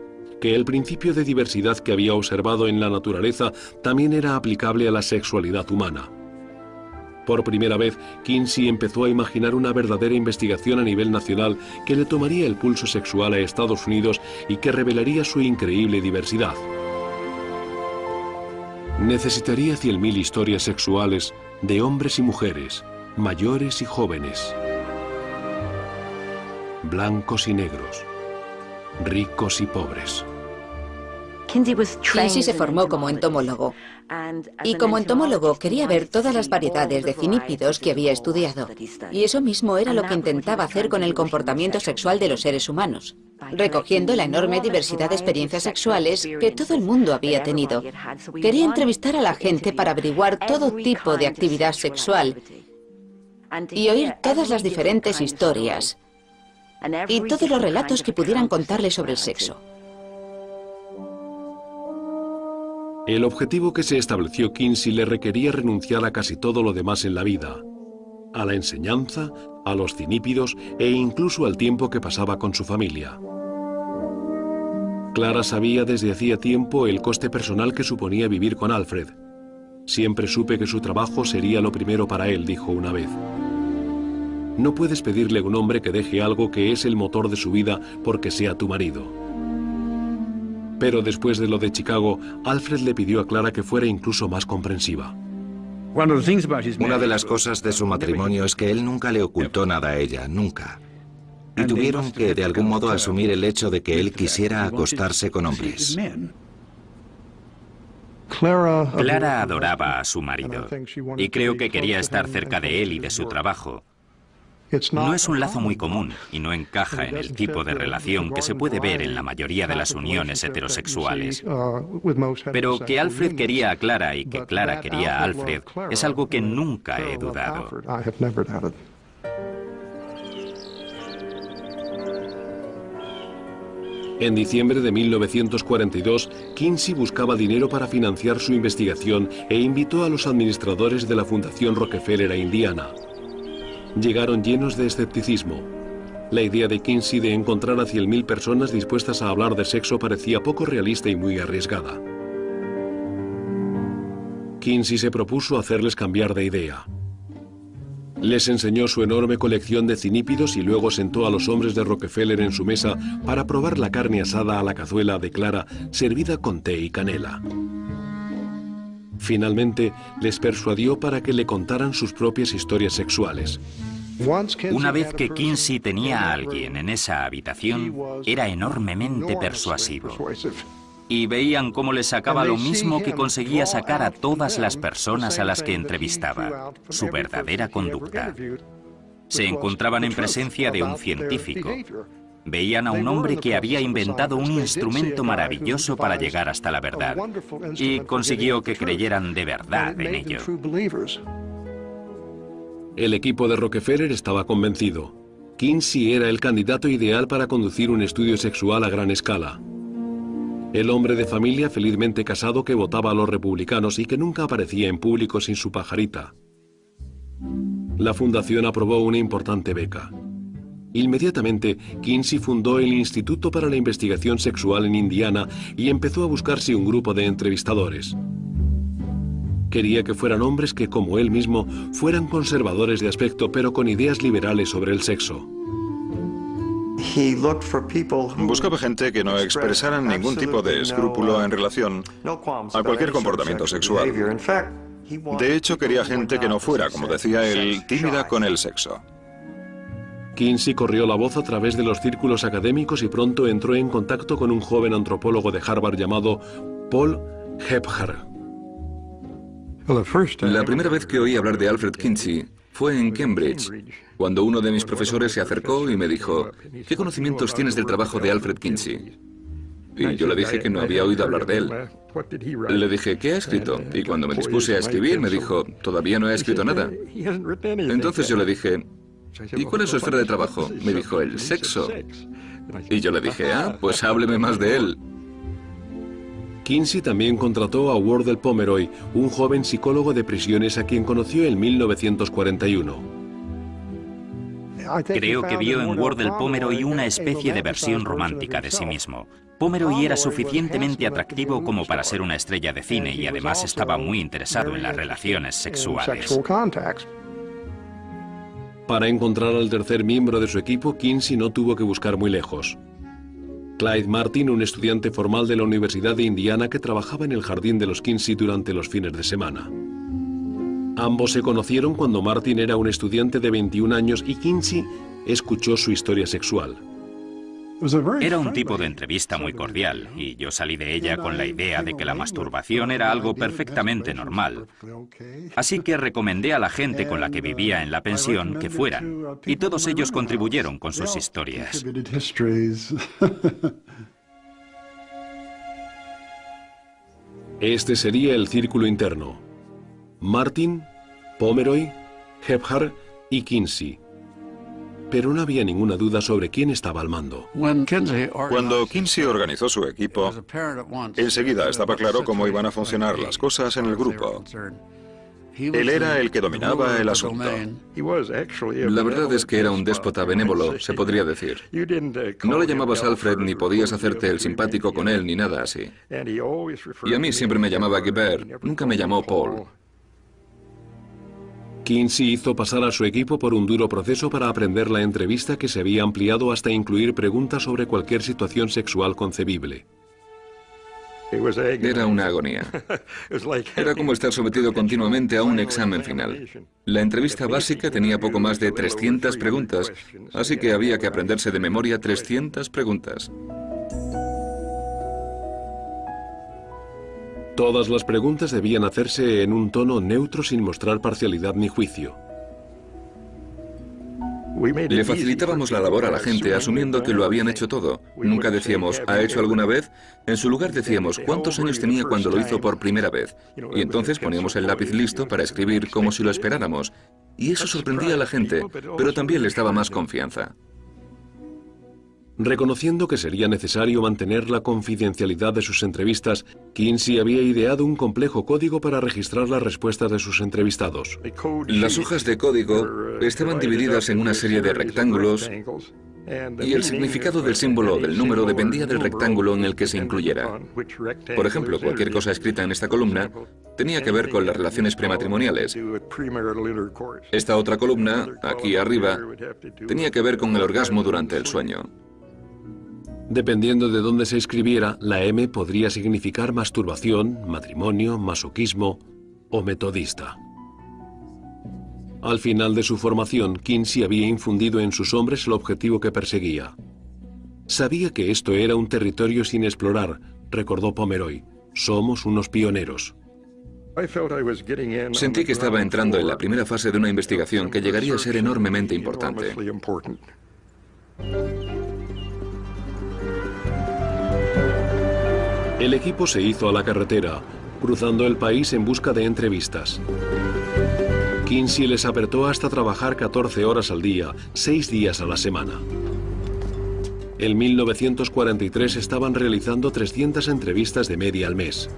que el principio de diversidad que había observado en la naturaleza también era aplicable a la sexualidad humana. Por primera vez, Kinsey empezó a imaginar una verdadera investigación a nivel nacional que le tomaría el pulso sexual a Estados Unidos y que revelaría su increíble diversidad. Necesitaría 100.000 historias sexuales de hombres y mujeres, mayores y jóvenes, blancos y negros, ricos y pobres. Kinsey se formó como entomólogo y como entomólogo quería ver todas las variedades de cinípidos que había estudiado. Y eso mismo era lo que intentaba hacer con el comportamiento sexual de los seres humanos, recogiendo la enorme diversidad de experiencias sexuales que todo el mundo había tenido. Quería entrevistar a la gente para averiguar todo tipo de actividad sexual y oír todas las diferentes historias y todos los relatos que pudieran contarle sobre el sexo. El objetivo que se estableció Kinsey le requería renunciar a casi todo lo demás en la vida, a la enseñanza, a los cinípidos e incluso al tiempo que pasaba con su familia. Clara sabía desde hacía tiempo el coste personal que suponía vivir con Alfred. Siempre supe que su trabajo sería lo primero para él, dijo una vez. No puedes pedirle a un hombre que deje algo que es el motor de su vida porque sea tu marido. Pero después de lo de Chicago, Alfred le pidió a Clara que fuera incluso más comprensiva. Una de las cosas de su matrimonio es que él nunca le ocultó nada a ella, nunca. Y tuvieron que, de algún modo, asumir el hecho de que él quisiera acostarse con hombres. Clara adoraba a su marido y creo que quería estar cerca de él y de su trabajo. No es un lazo muy común y no encaja en el tipo de relación que se puede ver en la mayoría de las uniones heterosexuales. Pero que Alfred quería a Clara y que Clara quería a Alfred es algo que nunca he dudado. En diciembre de 1942, Kinsey buscaba dinero para financiar su investigación e invitó a los administradores de la Fundación Rockefeller a Indiana. Llegaron llenos de escepticismo. La idea de Kinsey de encontrar a 100.000 personas dispuestas a hablar de sexo parecía poco realista y muy arriesgada. Kinsey se propuso hacerles cambiar de idea. Les enseñó su enorme colección de cinípidos y luego sentó a los hombres de Rockefeller en su mesa para probar la carne asada a la cazuela de Clara, servida con té y canela. Finalmente, les persuadió para que le contaran sus propias historias sexuales. Una vez que Kinsey tenía a alguien en esa habitación, era enormemente persuasivo. Y veían cómo le sacaba lo mismo que conseguía sacar a todas las personas a las que entrevistaba, su verdadera conducta. Se encontraban en presencia de un científico. Veían a un hombre que había inventado un instrumento maravilloso para llegar hasta la verdad y consiguió que creyeran de verdad en ello. El equipo de Rockefeller estaba convencido. Kinsey era el candidato ideal para conducir un estudio sexual a gran escala. El hombre de familia felizmente casado que votaba a los republicanos y que nunca aparecía en público sin su pajarita. La fundación aprobó una importante beca. Inmediatamente, Kinsey fundó el Instituto para la Investigación Sexual en Indiana y empezó a buscarse un grupo de entrevistadores. Quería que fueran hombres que, como él mismo, fueran conservadores de aspecto pero con ideas liberales sobre el sexo. Buscaba gente que no expresaran ningún tipo de escrúpulo en relación a cualquier comportamiento sexual. De hecho, quería gente que no fuera, como decía él, tímida con el sexo. Kinsey corrió la voz a través de los círculos académicos y pronto entró en contacto con un joven antropólogo de Harvard llamado Paul Gebhardt. La primera vez que oí hablar de Alfred Kinsey Fue en Cambridge, cuando uno de mis profesores se acercó y me dijo, ¿qué conocimientos tienes del trabajo de Alfred Kinsey? Y yo le dije que no había oído hablar de él. Le dije, ¿qué ha escrito? Y cuando me dispuse a escribir, me dijo, todavía no he escrito nada. Entonces yo le dije, ¿y cuál es su esfera de trabajo? Me dijo, el sexo. Y yo le dije, pues hábleme más de él. Kinsey también contrató a Wardell Pomeroy, un joven psicólogo de prisiones a quien conoció en 1941. Creo que vio en Wardell Pomeroy una especie de versión romántica de sí mismo. Pomeroy era suficientemente atractivo como para ser una estrella de cine y además estaba muy interesado en las relaciones sexuales. Para encontrar al tercer miembro de su equipo, Kinsey no tuvo que buscar muy lejos. Clyde Martin, un estudiante formal de la Universidad de Indiana que trabajaba en el jardín de los Kinsey durante los fines de semana. Ambos se conocieron cuando Martin era un estudiante de 21 años y Kinsey escuchó su historia sexual. Era un tipo de entrevista muy cordial y yo salí de ella con la idea de que la masturbación era algo perfectamente normal. Así que recomendé a la gente con la que vivía en la pensión que fueran y todos ellos contribuyeron con sus historias. Este sería el círculo interno. Martin, Pomeroy, Gebhardt y Kinsey. Pero no había ninguna duda sobre quién estaba al mando. Cuando Kinsey organizó su equipo, enseguida estaba claro cómo iban a funcionar las cosas en el grupo. Él era el que dominaba el asunto. La verdad es que era un déspota benévolo, se podría decir. No le llamabas Alfred ni podías hacerte el simpático con él ni nada así. Y a mí siempre me llamaba Gebhardt, nunca me llamó Paul. Kinsey hizo pasar a su equipo por un duro proceso para aprender la entrevista que se había ampliado hasta incluir preguntas sobre cualquier situación sexual concebible. Era una agonía. Era como estar sometido continuamente a un examen final. La entrevista básica tenía poco más de 300 preguntas, así que había que aprenderse de memoria 300 preguntas. Todas las preguntas debían hacerse en un tono neutro sin mostrar parcialidad ni juicio. Le facilitábamos la labor a la gente asumiendo que lo habían hecho todo. Nunca decíamos, ¿ha hecho alguna vez? En su lugar decíamos, ¿cuántos años tenía cuando lo hizo por primera vez? Y entonces poníamos el lápiz listo para escribir como si lo esperáramos. Y eso sorprendía a la gente, pero también les daba más confianza. Reconociendo que sería necesario mantener la confidencialidad de sus entrevistas, Kinsey había ideado un complejo código para registrar las respuestas de sus entrevistados. Las hojas de código estaban divididas en una serie de rectángulos y el significado del símbolo o del número dependía del rectángulo en el que se incluyera. Por ejemplo, cualquier cosa escrita en esta columna tenía que ver con las relaciones prematrimoniales. Esta otra columna, aquí arriba, tenía que ver con el orgasmo durante el sueño. Dependiendo de dónde se escribiera, la M podría significar masturbación, matrimonio, masoquismo o metodista. Al final de su formación, Kinsey había infundido en sus hombres el objetivo que perseguía. Sabía que esto era un territorio sin explorar, recordó Pomeroy. Somos unos pioneros. Sentí que estaba entrando en la primera fase de una investigación que llegaría a ser enormemente importante. El equipo se hizo a la carretera, cruzando el país en busca de entrevistas. Kinsey les apretó hasta trabajar 14 horas al día, 6 días a la semana. En 1943 estaban realizando 300 entrevistas de media al mes.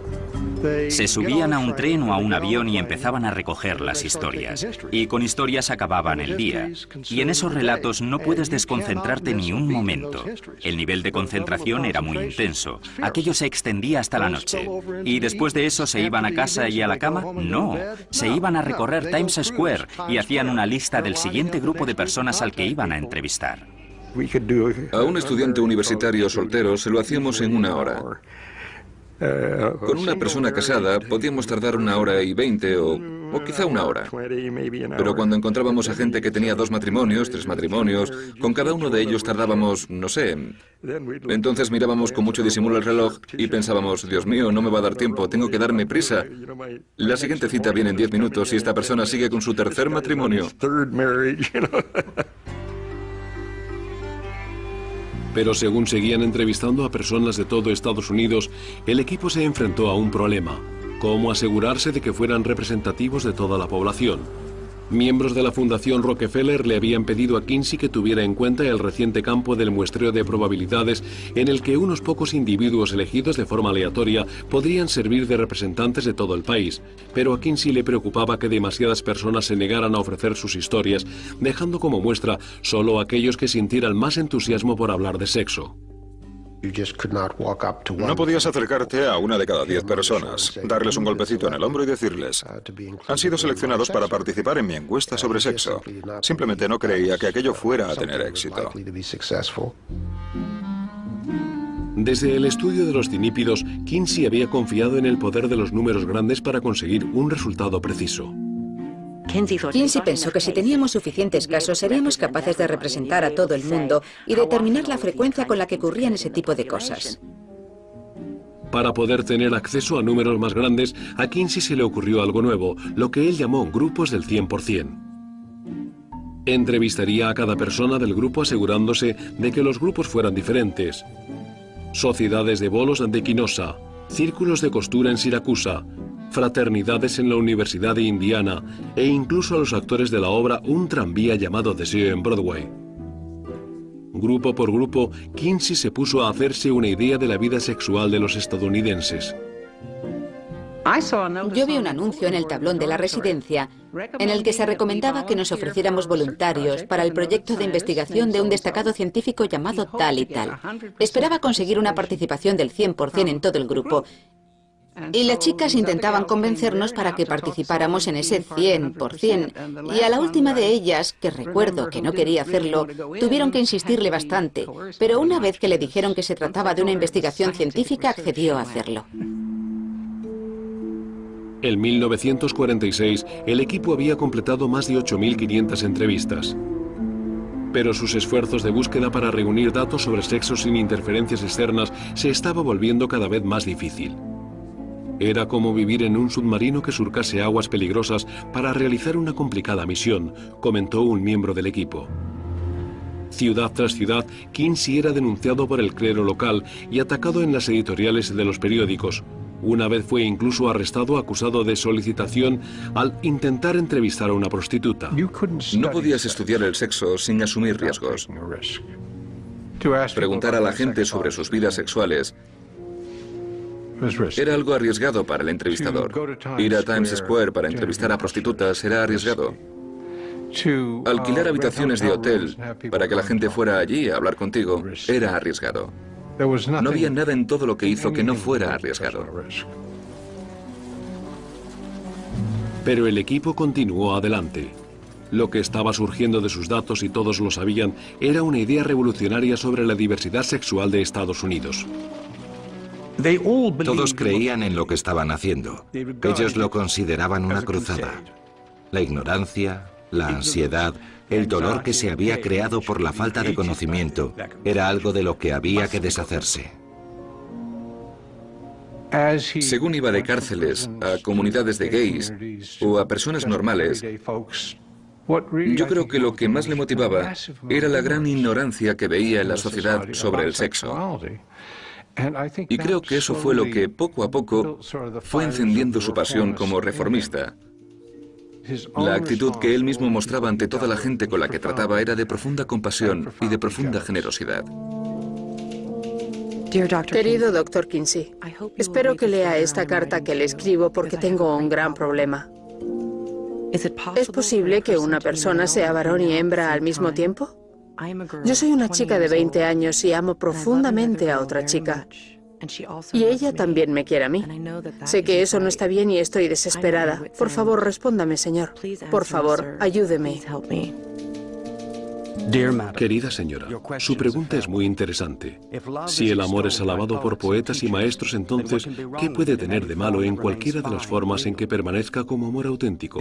Se subían a un tren o a un avión y empezaban a recoger las historias. Y con historias acababan el día. Y en esos relatos no puedes desconcentrarte ni un momento. El nivel de concentración era muy intenso. Aquello se extendía hasta la noche. ¿Y después de eso se iban a casa y a la cama? No. Se iban a recorrer Times Square y hacían una lista del siguiente grupo de personas al que iban a entrevistar. A un estudiante universitario soltero se lo hacíamos en 1 hora. Con una persona casada podíamos tardar 1 hora y 20 o o quizá una hora. Pero cuando encontrábamos a gente que tenía 2 matrimonios, 3 matrimonios, con cada uno de ellos tardábamos, no sé. Entonces mirábamos con mucho disimulo el reloj y pensábamos, Dios mío, no me va a dar tiempo, tengo que darme prisa. La siguiente cita viene en 10 minutos y esta persona sigue con su 3er matrimonio. Pero según seguían entrevistando a personas de todo Estados Unidos, el equipo se enfrentó a un problema: cómo asegurarse de que fueran representativos de toda la población. Miembros de la Fundación Rockefeller le habían pedido a Kinsey que tuviera en cuenta el reciente campo del muestreo de probabilidades en el que unos pocos individuos elegidos de forma aleatoria podrían servir de representantes de todo el país, pero a Kinsey le preocupaba que demasiadas personas se negaran a ofrecer sus historias, dejando como muestra solo a aquellos que sintieran más entusiasmo por hablar de sexo. No podías acercarte a una de cada 10 personas, darles un golpecito en el hombro y decirles: han sido seleccionados para participar en mi encuesta sobre sexo. Simplemente no creía que aquello fuera a tener éxito. Desde el estudio de los cinípidos, Kinsey había confiado en el poder de los números grandes para conseguir un resultado preciso. Kinsey pensó que si teníamos suficientes casos seríamos capaces de representar a todo el mundo y determinar la frecuencia con la que ocurrían ese tipo de cosas. Para poder tener acceso a números más grandes, a Kinsey se le ocurrió algo nuevo, lo que él llamó grupos del 100%. Entrevistaría a cada persona del grupo asegurándose de que los grupos fueran diferentes. Sociedades de bolos de Quinosa, círculos de costura en Siracusa, fraternidades en la Universidad de Indiana e incluso a los actores de la obra Un tranvía llamado Deseo en Broadway. Grupo por grupo, Kinsey se puso a hacerse una idea de la vida sexual de los estadounidenses. Yo vi un anuncio en el tablón de la residencia en el que se recomendaba que nos ofreciéramos voluntarios para el proyecto de investigación de un destacado científico llamado tal y tal. Esperaba conseguir una participación del 100% en todo el grupo. Y las chicas intentaban convencernos para que participáramos en ese 100%. Y a la última de ellas, que recuerdo que no quería hacerlo, tuvieron que insistirle bastante. Pero una vez que le dijeron que se trataba de una investigación científica, accedió a hacerlo. En 1946, el equipo había completado más de 8.500 entrevistas. Pero sus esfuerzos de búsqueda para reunir datos sobre sexo sin interferencias externas se estaba volviendo cada vez más difícil. Era como vivir en un submarino que surcase aguas peligrosas para realizar una complicada misión, comentó un miembro del equipo. Ciudad tras ciudad, Kinsey era denunciado por el clero local y atacado en las editoriales de los periódicos. Una vez fue incluso arrestado acusado de solicitación al intentar entrevistar a una prostituta. No podías estudiar el sexo sin asumir riesgos. Preguntar a la gente sobre sus vidas sexuales era algo arriesgado para el entrevistador. Ir a Times Square para entrevistar a prostitutas era arriesgado. Alquilar habitaciones de hotel para que la gente fuera allí a hablar contigo era arriesgado. No había nada en todo lo que hizo que no fuera arriesgado. Pero el equipo continuó adelante. Lo que estaba surgiendo de sus datos, y todos lo sabían, era una idea revolucionaria sobre la diversidad sexual de Estados Unidos. Todos creían en lo que estaban haciendo. Ellos lo consideraban una cruzada. La ignorancia, la ansiedad, el dolor que se había creado por la falta de conocimiento, era algo de lo que había que deshacerse. Según iba de cárceles a comunidades de gays o a personas normales, yo creo que lo que más le motivaba era la gran ignorancia que veía en la sociedad sobre el sexo. Y creo que eso fue lo que, poco a poco, fue encendiendo su pasión como reformista. La actitud que él mismo mostraba ante toda la gente con la que trataba era de profunda compasión y de profunda generosidad. Querido Dr. Kinsey, espero que lea esta carta que le escribo porque tengo un gran problema. ¿Es posible que una persona sea varón y hembra al mismo tiempo? Yo soy una chica de 20 años y amo profundamente a otra chica. Y ella también me quiere a mí. Sé que eso no está bien y estoy desesperada. Por favor, respóndame, señor. Por favor, ayúdeme. Querida señora, su pregunta es muy interesante. Si el amor es alabado por poetas y maestros, entonces, ¿qué puede tener de malo en cualquiera de las formas en que permanezca como amor auténtico?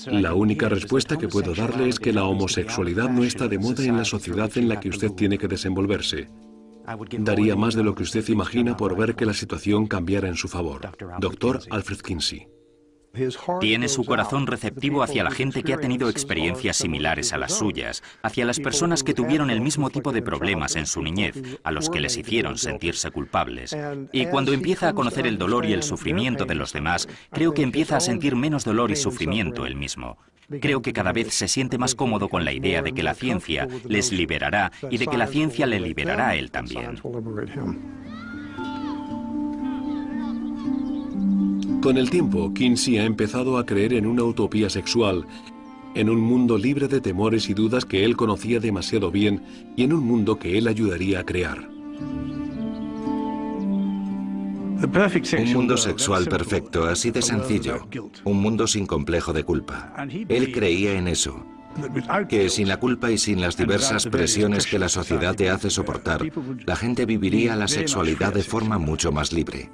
La única respuesta que puedo darle es que la homosexualidad no está de moda en la sociedad en la que usted tiene que desenvolverse. Daría más de lo que usted imagina por ver que la situación cambiara en su favor. Dr. Alfred Kinsey. Tiene su corazón receptivo hacia la gente que ha tenido experiencias similares a las suyas, hacia las personas que tuvieron el mismo tipo de problemas en su niñez, a los que les hicieron sentirse culpables. Y cuando empieza a conocer el dolor y el sufrimiento de los demás, creo que empieza a sentir menos dolor y sufrimiento él mismo. Creo que cada vez se siente más cómodo con la idea de que la ciencia les liberará y de que la ciencia le liberará a él también. Con el tiempo, Kinsey ha empezado a creer en una utopía sexual, en un mundo libre de temores y dudas que él conocía demasiado bien y en un mundo que él ayudaría a crear. Un mundo sexual perfecto, así de sencillo. Un mundo sin complejo de culpa. Él creía en eso. Que sin la culpa y sin las diversas presiones que la sociedad te hace soportar, la gente viviría la sexualidad de forma mucho más libre.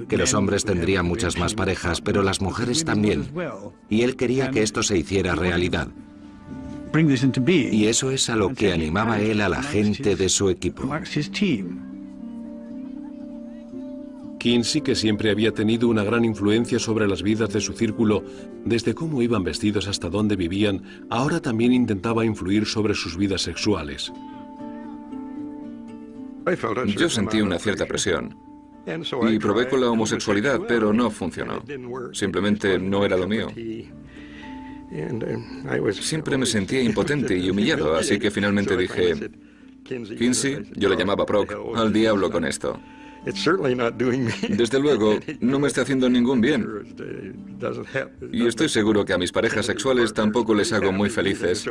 Que los hombres tendrían muchas más parejas, pero las mujeres también. Y él quería que esto se hiciera realidad. Y eso es a lo que animaba él a la gente de su equipo. Kinsey, que siempre había tenido una gran influencia sobre las vidas de su círculo, desde cómo iban vestidos hasta dónde vivían, ahora también intentaba influir sobre sus vidas sexuales. Yo sentí una cierta presión. Y probé con la homosexualidad, pero no funcionó. Simplemente no era lo mío. Siempre me sentía impotente y humillado, así que finalmente dije, Kinsey, yo le llamaba Proc, al diablo con esto. Desde luego, no me está haciendo ningún bien. Y estoy seguro que a mis parejas sexuales tampoco les hago muy felices.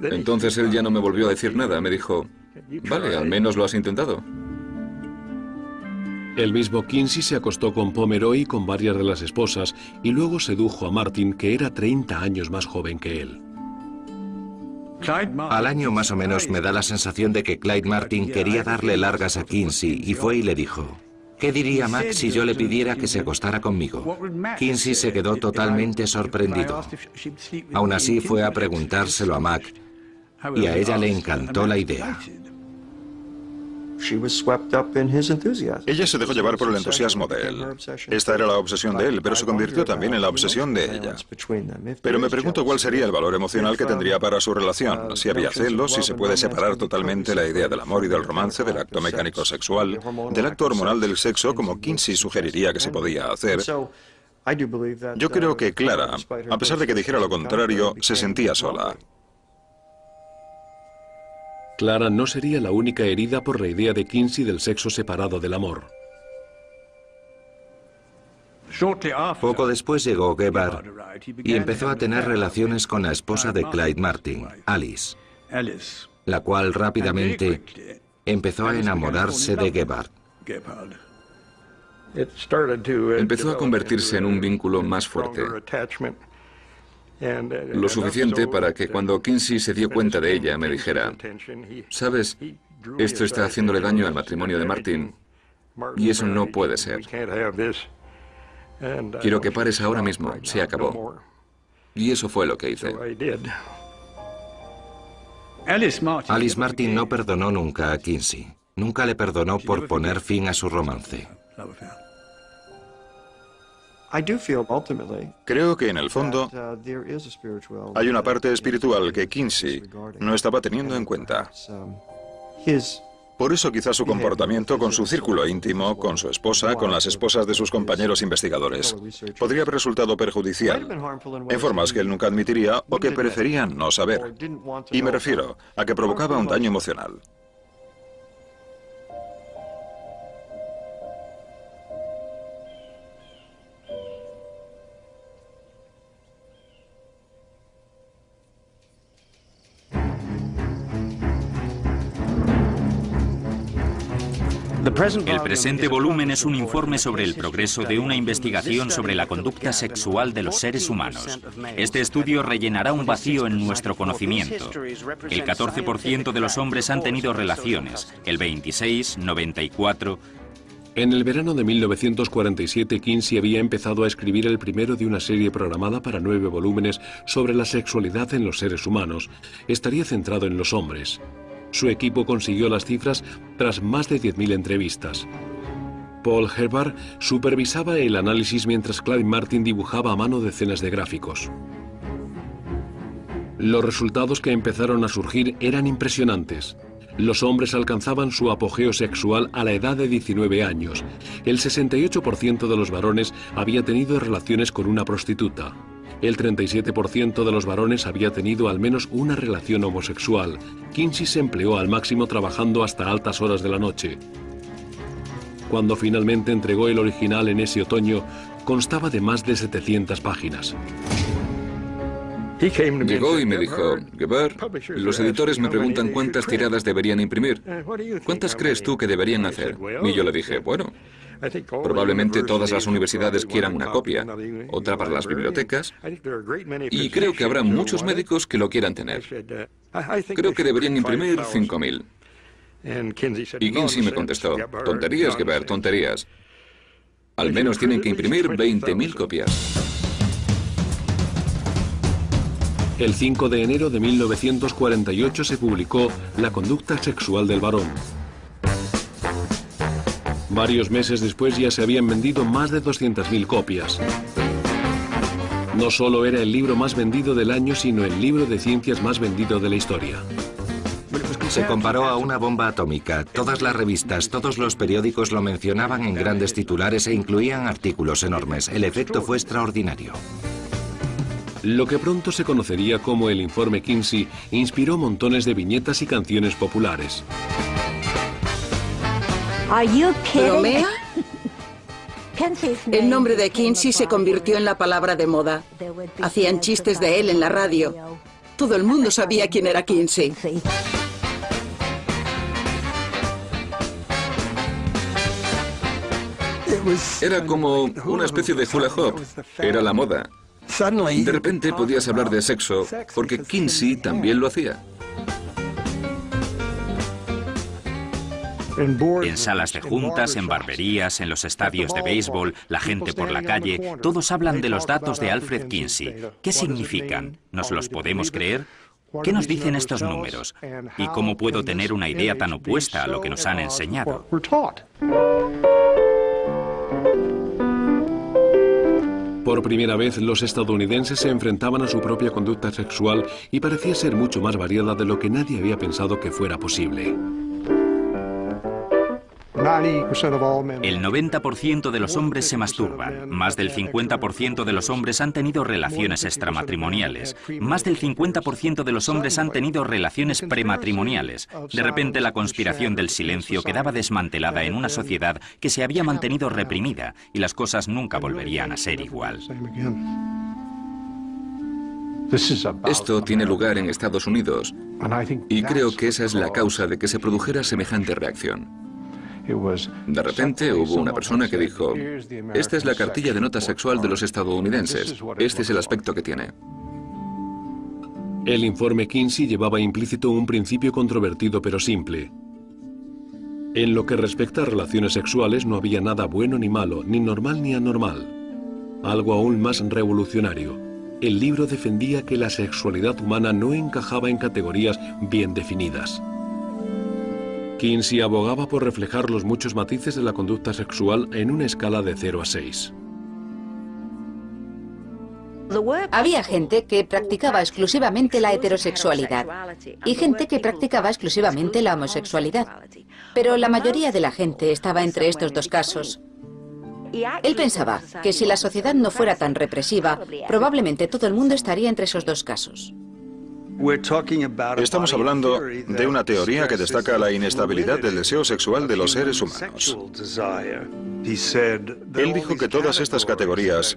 Entonces él ya no me volvió a decir nada, me dijo, vale, al menos lo has intentado. El mismo Kinsey se acostó con Pomeroy y con varias de las esposas y luego sedujo a Martin, que era 30 años más joven que él. Al año más o menos me da la sensación de que Clyde Martin quería darle largas a Kinsey y fue y le dijo, ¿qué diría Mac si yo le pidiera que se acostara conmigo? Kinsey se quedó totalmente sorprendido. Aún así fue a preguntárselo a Mac y a ella le encantó la idea. Ella se dejó llevar por el entusiasmo de él. Esta era la obsesión de él, pero se convirtió también en la obsesión de ella. Pero me pregunto cuál sería el valor emocional que tendría para su relación, si había celos, si se puede separar totalmente la idea del amor y del romance, del acto mecánico sexual, del acto hormonal del sexo, como Kinsey sugeriría que se podía hacer. Yo creo que Clara, a pesar de que dijera lo contrario, se sentía sola. Clara no sería la única herida por la idea de Kinsey del sexo separado del amor. Poco después llegó Gebhard y empezó a tener relaciones con la esposa de Clyde Martin, Alice, la cual rápidamente empezó a enamorarse de Gebhard. Empezó a convertirse en un vínculo más fuerte. Lo suficiente para que cuando Kinsey se dio cuenta de ella me dijera, ¿sabes? Esto está haciéndole daño al matrimonio de Martin y eso no puede ser. Quiero que pares ahora mismo, se acabó. Y eso fue lo que hice. Alice Martin no perdonó nunca a Kinsey. Nunca le perdonó por poner fin a su romance. Creo que en el fondo hay una parte espiritual que Kinsey no estaba teniendo en cuenta. Por eso quizás su comportamiento con su círculo íntimo, con su esposa, con las esposas de sus compañeros investigadores, podría haber resultado perjudicial, en formas que él nunca admitiría o que prefería no saber. Y me refiero a que provocaba un daño emocional. El presente volumen es un informe sobre el progreso de una investigación sobre la conducta sexual de los seres humanos. Este estudio rellenará un vacío en nuestro conocimiento. El 14% de los hombres han tenido relaciones, el 26%, 94%. En el verano de 1947, Kinsey había empezado a escribir el primero de una serie programada para 9 volúmenes sobre la sexualidad en los seres humanos. Estaría centrado en los hombres. Su equipo consiguió las cifras tras más de 10.000 entrevistas. Paul Herbart supervisaba el análisis mientras Clive Martin dibujaba a mano decenas de gráficos. Los resultados que empezaron a surgir eran impresionantes. Los hombres alcanzaban su apogeo sexual a la edad de 19 años. El 68% de los varones había tenido relaciones con una prostituta. El 37% de los varones había tenido al menos una relación homosexual. Kinsey se empleó al máximo trabajando hasta altas horas de la noche. Cuando finalmente entregó el original en ese otoño, constaba de más de 700 páginas. Llegó y me dijo, Gebhard, los editores me preguntan cuántas tiradas deberían imprimir. ¿Cuántas crees tú que deberían hacer? Y yo le dije, bueno, probablemente todas las universidades quieran una copia, otra para las bibliotecas, y creo que habrá muchos médicos que lo quieran tener. Creo que deberían imprimir 5.000. Y Kinsey me contestó, tonterías, Gebhard, tonterías. Al menos tienen que imprimir 20.000 copias. El 5 de enero de 1948 se publicó La conducta sexual del varón. Varios meses después ya se habían vendido más de 200.000 copias. No solo era el libro más vendido del año, sino el libro de ciencias más vendido de la historia. Se comparó a una bomba atómica. Todas las revistas, todos los periódicos lo mencionaban en grandes titulares e incluían artículos enormes. El efecto fue extraordinario. Lo que pronto se conocería como el Informe Kinsey inspiró montones de viñetas y canciones populares. ¿Bromea? El nombre de Kinsey se convirtió en la palabra de moda. Hacían chistes de él en la radio. Todo el mundo sabía quién era Kinsey. Era como una especie de hula hoop. Era la moda. De repente podías hablar de sexo, porque Kinsey también lo hacía. En salas de juntas, en barberías, en los estadios de béisbol, la gente por la calle, todos hablan de los datos de Alfred Kinsey. ¿Qué significan? ¿Nos los podemos creer? ¿Qué nos dicen estos números? ¿Y cómo puedo tener una idea tan opuesta a lo que nos han enseñado? Por primera vez, los estadounidenses se enfrentaban a su propia conducta sexual y parecía ser mucho más variada de lo que nadie había pensado que fuera posible. El 90% de los hombres se masturban, más del 50% de los hombres han tenido relaciones extramatrimoniales, más del 50% de los hombres han tenido relaciones prematrimoniales. De repente la conspiración del silencio quedaba desmantelada en una sociedad que se había mantenido reprimida y las cosas nunca volverían a ser igual. Esto tiene lugar en Estados Unidos y creo que esa es la causa de que se produjera semejante reacción. De repente hubo una persona que dijo, esta es la cartilla de nota sexual de los estadounidenses, este es el aspecto que tiene. El informe Kinsey llevaba implícito un principio controvertido pero simple. En lo que respecta a relaciones sexuales no había nada bueno ni malo, ni normal ni anormal. Algo aún más revolucionario. El libro defendía que la sexualidad humana no encajaba en categorías bien definidas. Kinsey abogaba por reflejar los muchos matices de la conducta sexual en una escala de 0 a 6. Había gente que practicaba exclusivamente la heterosexualidad y gente que practicaba exclusivamente la homosexualidad. Pero la mayoría de la gente estaba entre estos dos casos. Él pensaba que si la sociedad no fuera tan represiva, probablemente todo el mundo estaría entre esos dos casos. Estamos hablando de una teoría que destaca la inestabilidad del deseo sexual de los seres humanos. Él dijo que todas estas categorías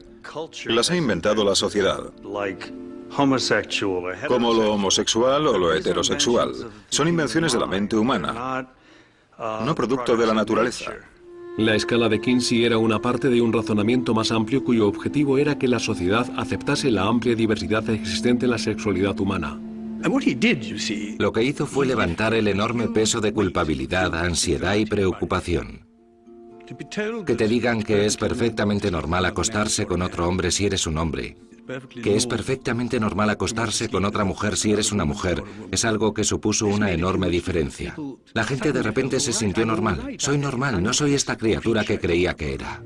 las ha inventado la sociedad, como lo homosexual o lo heterosexual. Son invenciones de la mente humana. no producto de la naturaleza. La escala de Kinsey era una parte de un razonamiento más amplio cuyo objetivo era que la sociedad aceptase la amplia diversidad existente en la sexualidad humana. Lo que hizo fue levantar el enorme peso de culpabilidad, ansiedad y preocupación. Que te digan que es perfectamente normal acostarse con otro hombre si eres un hombre, que es perfectamente normal acostarse con otra mujer si eres una mujer, es algo que supuso una enorme diferencia. La gente de repente se sintió normal. Soy normal, no soy esta criatura que creía que era.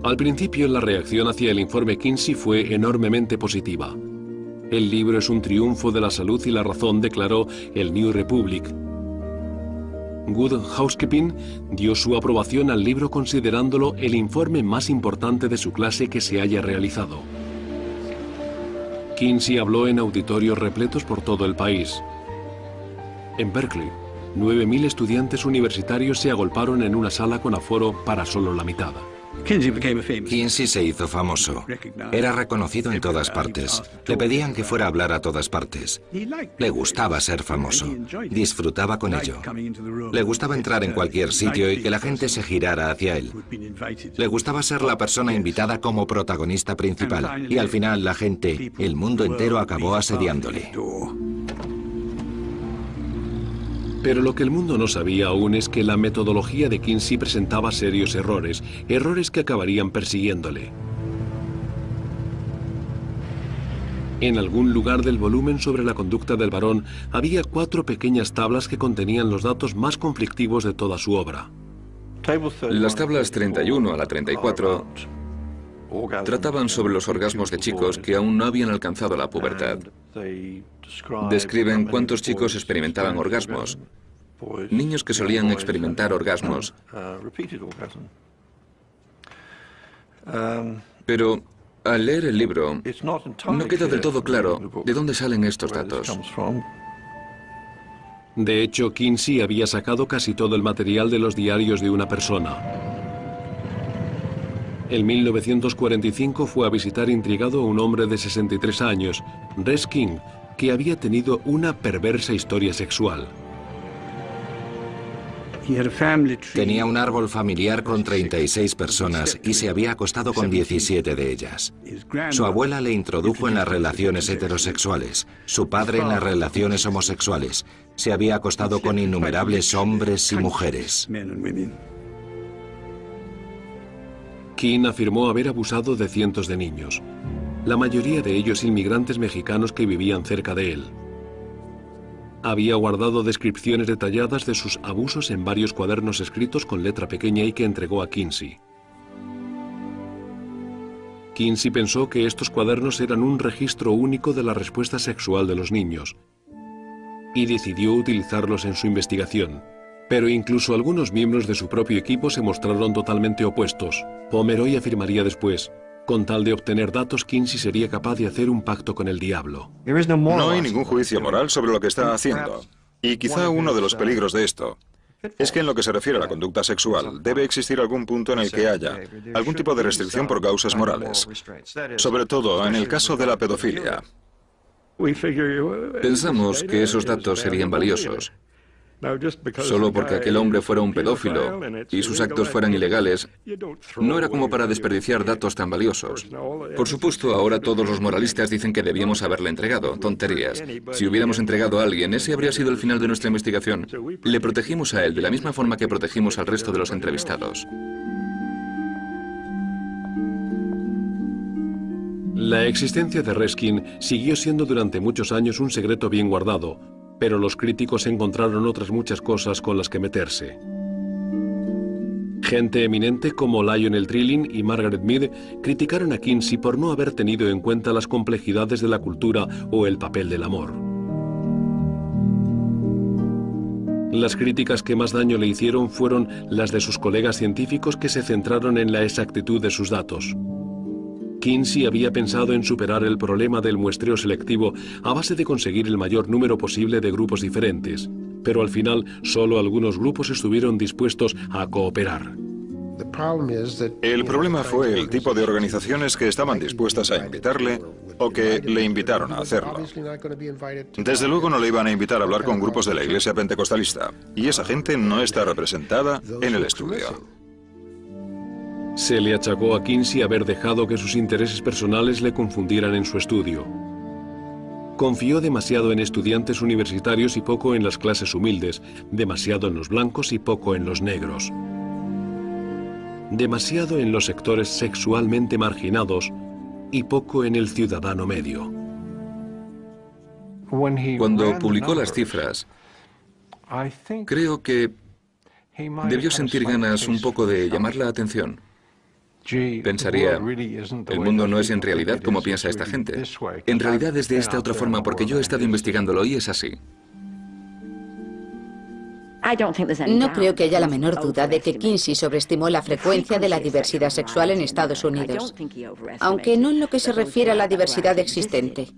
Al principio, la reacción hacia el informe Kinsey fue enormemente positiva. El libro es un triunfo de la salud y la razón, declaró el New Republic. Good Housekeeping dio su aprobación al libro considerándolo el informe más importante de su clase que se haya realizado. Kinsey habló en auditorios repletos por todo el país. En Berkeley, 9.000 estudiantes universitarios se agolparon en una sala con aforo para solo la mitad. Kinsey se hizo famoso. Era reconocido en todas partes. Le pedían que fuera a hablar a todas partes. Le gustaba ser famoso. Disfrutaba con ello. Le gustaba entrar en cualquier sitio y que la gente se girara hacia él. Le gustaba ser la persona invitada como protagonista principal. Y al final la gente, el mundo entero, acabó asediándole. Pero lo que el mundo no sabía aún es que la metodología de Kinsey presentaba serios errores, errores que acabarían persiguiéndole. En algún lugar del volumen sobre la conducta del varón había 4 pequeñas tablas que contenían los datos más conflictivos de toda su obra. Las tablas 31 a la 34 trataban sobre los orgasmos de chicos que aún no habían alcanzado la pubertad. Describen cuántos chicos experimentaban orgasmos, niños que solían experimentar orgasmos. Pero al leer el libro, no queda del todo claro de dónde salen estos datos. De hecho, Kinsey había sacado casi todo el material de los diarios de una persona. En 1945 fue a visitar intrigado a un hombre de 63 años, Res King, que había tenido una perversa historia sexual. Tenía un árbol familiar con 36 personas y se había acostado con 17 de ellas. Su abuela le introdujo en las relaciones heterosexuales, su padre en las relaciones homosexuales. Se había acostado con innumerables hombres y mujeres. King afirmó haber abusado de cientos de niños, la mayoría de ellos inmigrantes mexicanos que vivían cerca de él. Había guardado descripciones detalladas de sus abusos en varios cuadernos escritos con letra pequeña y que entregó a Kinsey. Kinsey pensó que estos cuadernos eran un registro único de la respuesta sexual de los niños y decidió utilizarlos en su investigación. Pero incluso algunos miembros de su propio equipo se mostraron totalmente opuestos. Pomeroy afirmaría después, con tal de obtener datos, Kinsey sería capaz de hacer un pacto con el diablo. No hay ningún juicio moral sobre lo que está haciendo. Y quizá uno de los peligros de esto es que en lo que se refiere a la conducta sexual, debe existir algún punto en el que haya algún tipo de restricción por causas morales. Sobre todo en el caso de la pedofilia. Pensamos que esos datos serían valiosos. Solo porque aquel hombre fuera un pedófilo y sus actos fueran ilegales, no era como para desperdiciar datos tan valiosos. Por supuesto, ahora todos los moralistas dicen que debíamos haberle entregado. Tonterías. Si hubiéramos entregado a alguien, ese habría sido el final de nuestra investigación. Le protegimos a él de la misma forma que protegimos al resto de los entrevistados. La existencia de Reskin siguió siendo durante muchos años un secreto bien guardado, pero los críticos encontraron otras muchas cosas con las que meterse. Gente eminente como Lionel Trilling y Margaret Mead criticaron a Kinsey por no haber tenido en cuenta las complejidades de la cultura o el papel del amor. Las críticas que más daño le hicieron fueron las de sus colegas científicos que se centraron en la exactitud de sus datos. Kinsey había pensado en superar el problema del muestreo selectivo a base de conseguir el mayor número posible de grupos diferentes, pero al final solo algunos grupos estuvieron dispuestos a cooperar. El problema fue el tipo de organizaciones que estaban dispuestas a invitarle o que le invitaron a hacerlo. Desde luego no le iban a invitar a hablar con grupos de la iglesia pentecostalista, y esa gente no está representada en el estudio. Se le achacó a Kinsey haber dejado que sus intereses personales le confundieran en su estudio. Confió demasiado en estudiantes universitarios y poco en las clases humildes, demasiado en los blancos y poco en los negros. Demasiado en los sectores sexualmente marginados y poco en el ciudadano medio. Cuando publicó las cifras, creo que debió sentir ganas un poco de llamar la atención. Pensaría, el mundo no es en realidad como piensa esta gente. En realidad es de esta otra forma porque yo he estado investigándolo y es así. No creo que haya la menor duda de que Kinsey sobreestimó la frecuencia de la diversidad sexual en Estados Unidos, aunque no en lo que se refiere a la diversidad existente.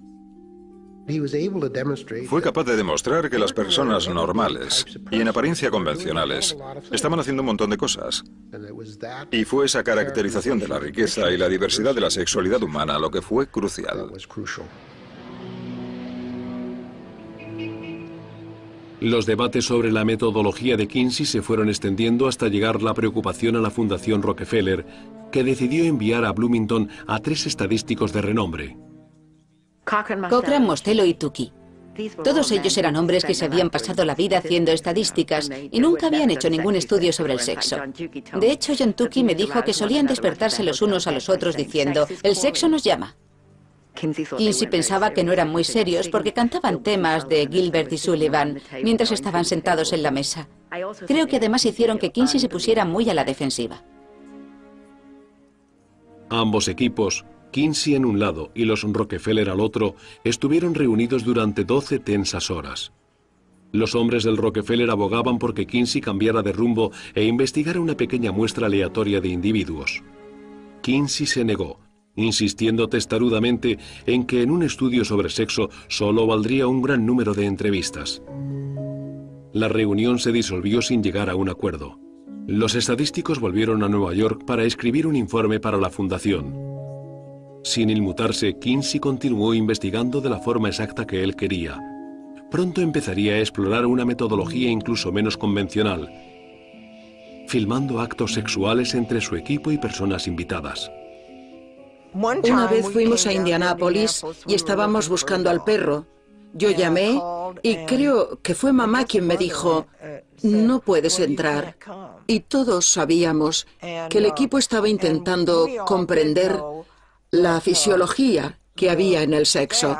Fue capaz de demostrar que las personas normales y en apariencia convencionales estaban haciendo un montón de cosas. Y fue esa caracterización de la riqueza y la diversidad de la sexualidad humana lo que fue crucial. Los debates sobre la metodología de Kinsey se fueron extendiendo hasta llegar la preocupación a la Fundación Rockefeller, que decidió enviar a Bloomington a 3 estadísticos de renombre: Cochran, Mostello y Tukey. Todos ellos eran hombres que se habían pasado la vida haciendo estadísticas y nunca habían hecho ningún estudio sobre el sexo. De hecho, John Tukey me dijo que solían despertarse los unos a los otros diciendo, «El sexo nos llama». Kinsey pensaba que no eran muy serios porque cantaban temas de Gilbert y Sullivan mientras estaban sentados en la mesa. Creo que además hicieron que Kinsey se pusiera muy a la defensiva. Ambos equipos, Kinsey en un lado y los Rockefeller al otro, estuvieron reunidos durante 12 tensas horas. Los hombres del Rockefeller abogaban porque Kinsey cambiara de rumbo e investigara una pequeña muestra aleatoria de individuos. Kinsey se negó, insistiendo testarudamente en que en un estudio sobre sexo solo valdría un gran número de entrevistas. La reunión se disolvió sin llegar a un acuerdo. Los estadísticos volvieron a Nueva York para escribir un informe para la fundación. Sin inmutarse, Kinsey continuó investigando de la forma exacta que él quería. Pronto empezaría a explorar una metodología incluso menos convencional, filmando actos sexuales entre su equipo y personas invitadas. Una vez fuimos a Indianápolis y estábamos buscando al perro. Yo llamé y creo que fue mamá quien me dijo, no puedes entrar. Y todos sabíamos que el equipo estaba intentando comprender la fisiología que había en el sexo.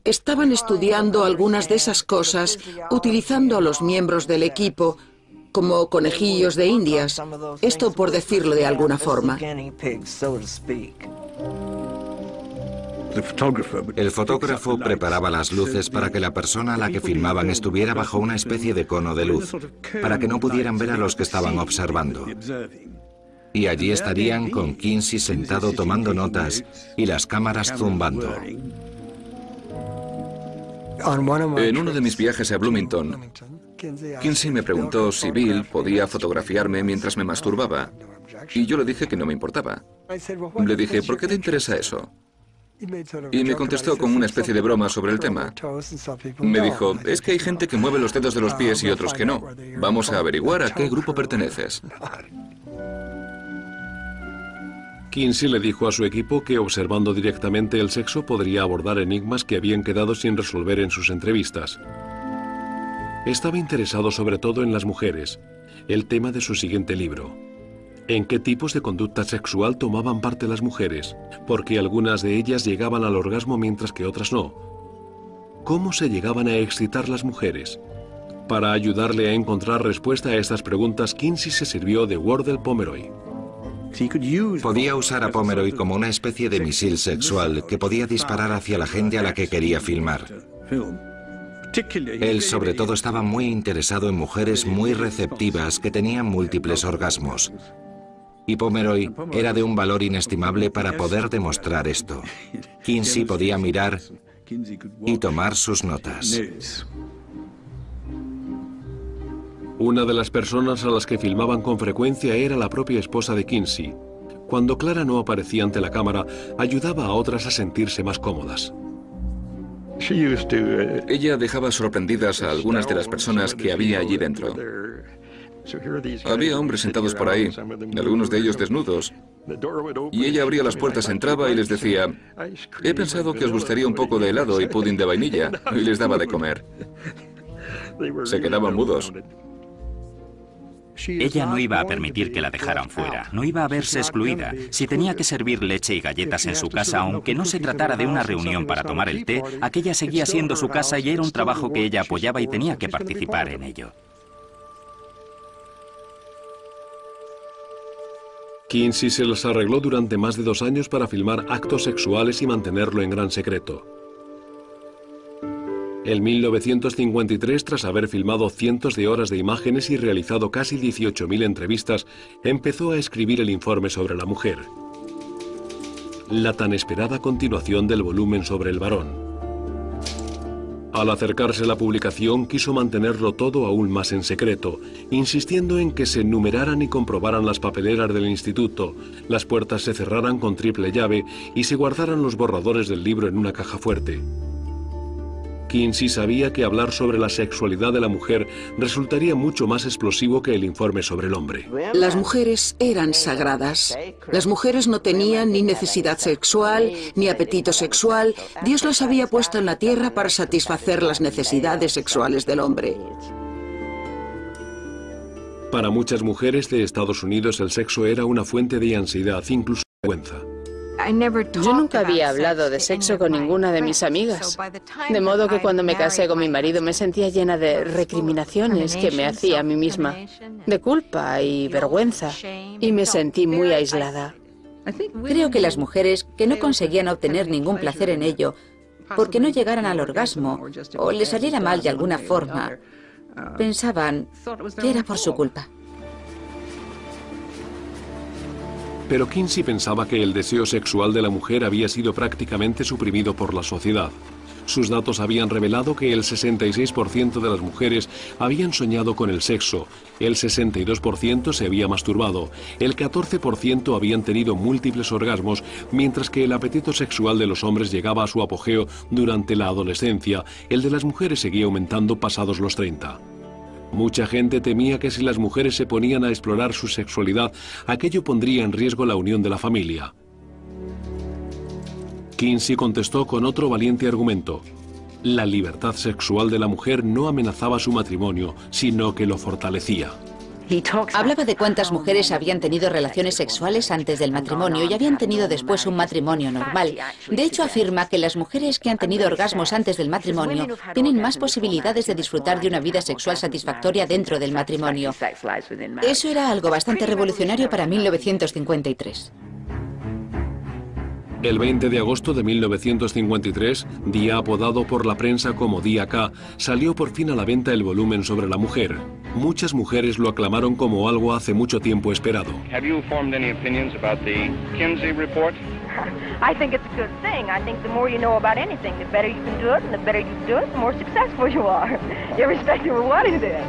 Estaban estudiando algunas de esas cosas utilizando a los miembros del equipo como conejillos de indias, esto por decirlo de alguna forma. El fotógrafo preparaba las luces para que la persona a la que filmaban estuviera bajo una especie de cono de luz, para que no pudieran ver a los que estaban observando. Y allí estarían con Kinsey sentado tomando notas y las cámaras zumbando. En uno de mis viajes a Bloomington, Kinsey me preguntó si Bill podía fotografiarme mientras me masturbaba. Y yo le dije que no me importaba. Le dije, ¿por qué te interesa eso? Y me contestó con una especie de broma sobre el tema. Me dijo, es que hay gente que mueve los dedos de los pies y otros que no. Vamos a averiguar a qué grupo perteneces. Kinsey le dijo a su equipo que observando directamente el sexo podría abordar enigmas que habían quedado sin resolver en sus entrevistas. Estaba interesado sobre todo en las mujeres, el tema de su siguiente libro. ¿En qué tipos de conducta sexual tomaban parte las mujeres? Porque algunas de ellas llegaban al orgasmo mientras que otras no. ¿Cómo se llegaban a excitar las mujeres? Para ayudarle a encontrar respuesta a estas preguntas, Kinsey se sirvió de Wardell Pomeroy. Podía usar a Pomeroy como una especie de misil sexual que podía disparar hacia la gente a la que quería filmar. Él sobre todo estaba muy interesado en mujeres muy receptivas que tenían múltiples orgasmos. Y Pomeroy era de un valor inestimable para poder demostrar esto. Kinsey podía mirar y tomar sus notas. Una de las personas a las que filmaban con frecuencia era la propia esposa de Kinsey. Cuando Clara no aparecía ante la cámara, ayudaba a otras a sentirse más cómodas. Ella dejaba sorprendidas a algunas de las personas que había allí dentro. Había hombres sentados por ahí, algunos de ellos desnudos, y ella abría las puertas, entraba y les decía: he pensado que os gustaría un poco de helado y pudín de vainilla, y les daba de comer. Se quedaban mudos. Ella no iba a permitir que la dejaran fuera, no iba a verse excluida. Si tenía que servir leche y galletas en su casa, aunque no se tratara de una reunión para tomar el té, aquella seguía siendo su casa y era un trabajo que ella apoyaba y tenía que participar en ello. Kinsey se las arregló durante más de 2 años para filmar actos sexuales y mantenerlo en gran secreto. En 1953, tras haber filmado cientos de horas de imágenes y realizado casi 18.000 entrevistas, empezó a escribir el informe sobre la mujer. La tan esperada continuación del volumen sobre el varón. Al acercarse la publicación, quiso mantenerlo todo aún más en secreto, insistiendo en que se numeraran y comprobaran las papeleras del instituto, las puertas se cerraran con triple llave y se guardaran los borradores del libro en una caja fuerte. Kinsey sabía que hablar sobre la sexualidad de la mujer resultaría mucho más explosivo que el informe sobre el hombre. Las mujeres eran sagradas. Las mujeres no tenían ni necesidad sexual, ni apetito sexual. Dios las había puesto en la tierra para satisfacer las necesidades sexuales del hombre. Para muchas mujeres de Estados Unidos el sexo era una fuente de ansiedad, incluso vergüenza. Yo nunca había hablado de sexo con ninguna de mis amigas, de modo que cuando me casé con mi marido me sentía llena de recriminaciones que me hacía a mí misma, de culpa y vergüenza, y me sentí muy aislada. Creo que las mujeres que no conseguían obtener ningún placer en ello, porque no llegaran al orgasmo o les saliera mal de alguna forma, pensaban que era por su culpa. Pero Kinsey pensaba que el deseo sexual de la mujer había sido prácticamente suprimido por la sociedad. Sus datos habían revelado que el 66% de las mujeres habían soñado con el sexo, el 62% se había masturbado, el 14% habían tenido múltiples orgasmos, mientras que el apetito sexual de los hombres llegaba a su apogeo durante la adolescencia, el de las mujeres seguía aumentando pasados los 30. Mucha gente temía que si las mujeres se ponían a explorar su sexualidad, aquello pondría en riesgo la unión de la familia. Kinsey contestó con otro valiente argumento. La libertad sexual de la mujer no amenazaba su matrimonio, sino que lo fortalecía. Hablaba de cuántas mujeres habían tenido relaciones sexuales antes del matrimonio y habían tenido después un matrimonio normal. De hecho, afirma que las mujeres que han tenido orgasmos antes del matrimonio tienen más posibilidades de disfrutar de una vida sexual satisfactoria dentro del matrimonio. Eso era algo bastante revolucionario para 1953. El 20 de agosto de 1953, día apodado por la prensa como Día K, salió por fin a la venta el volumen sobre la mujer. Muchas mujeres lo aclamaron como algo hace mucho tiempo esperado. Have you formed any opinions about the Kinsey report? I think it's a good thing. I think the more you know about anything, the better you can do it, and the better you do it, the more successful you are, irrespective of what it is.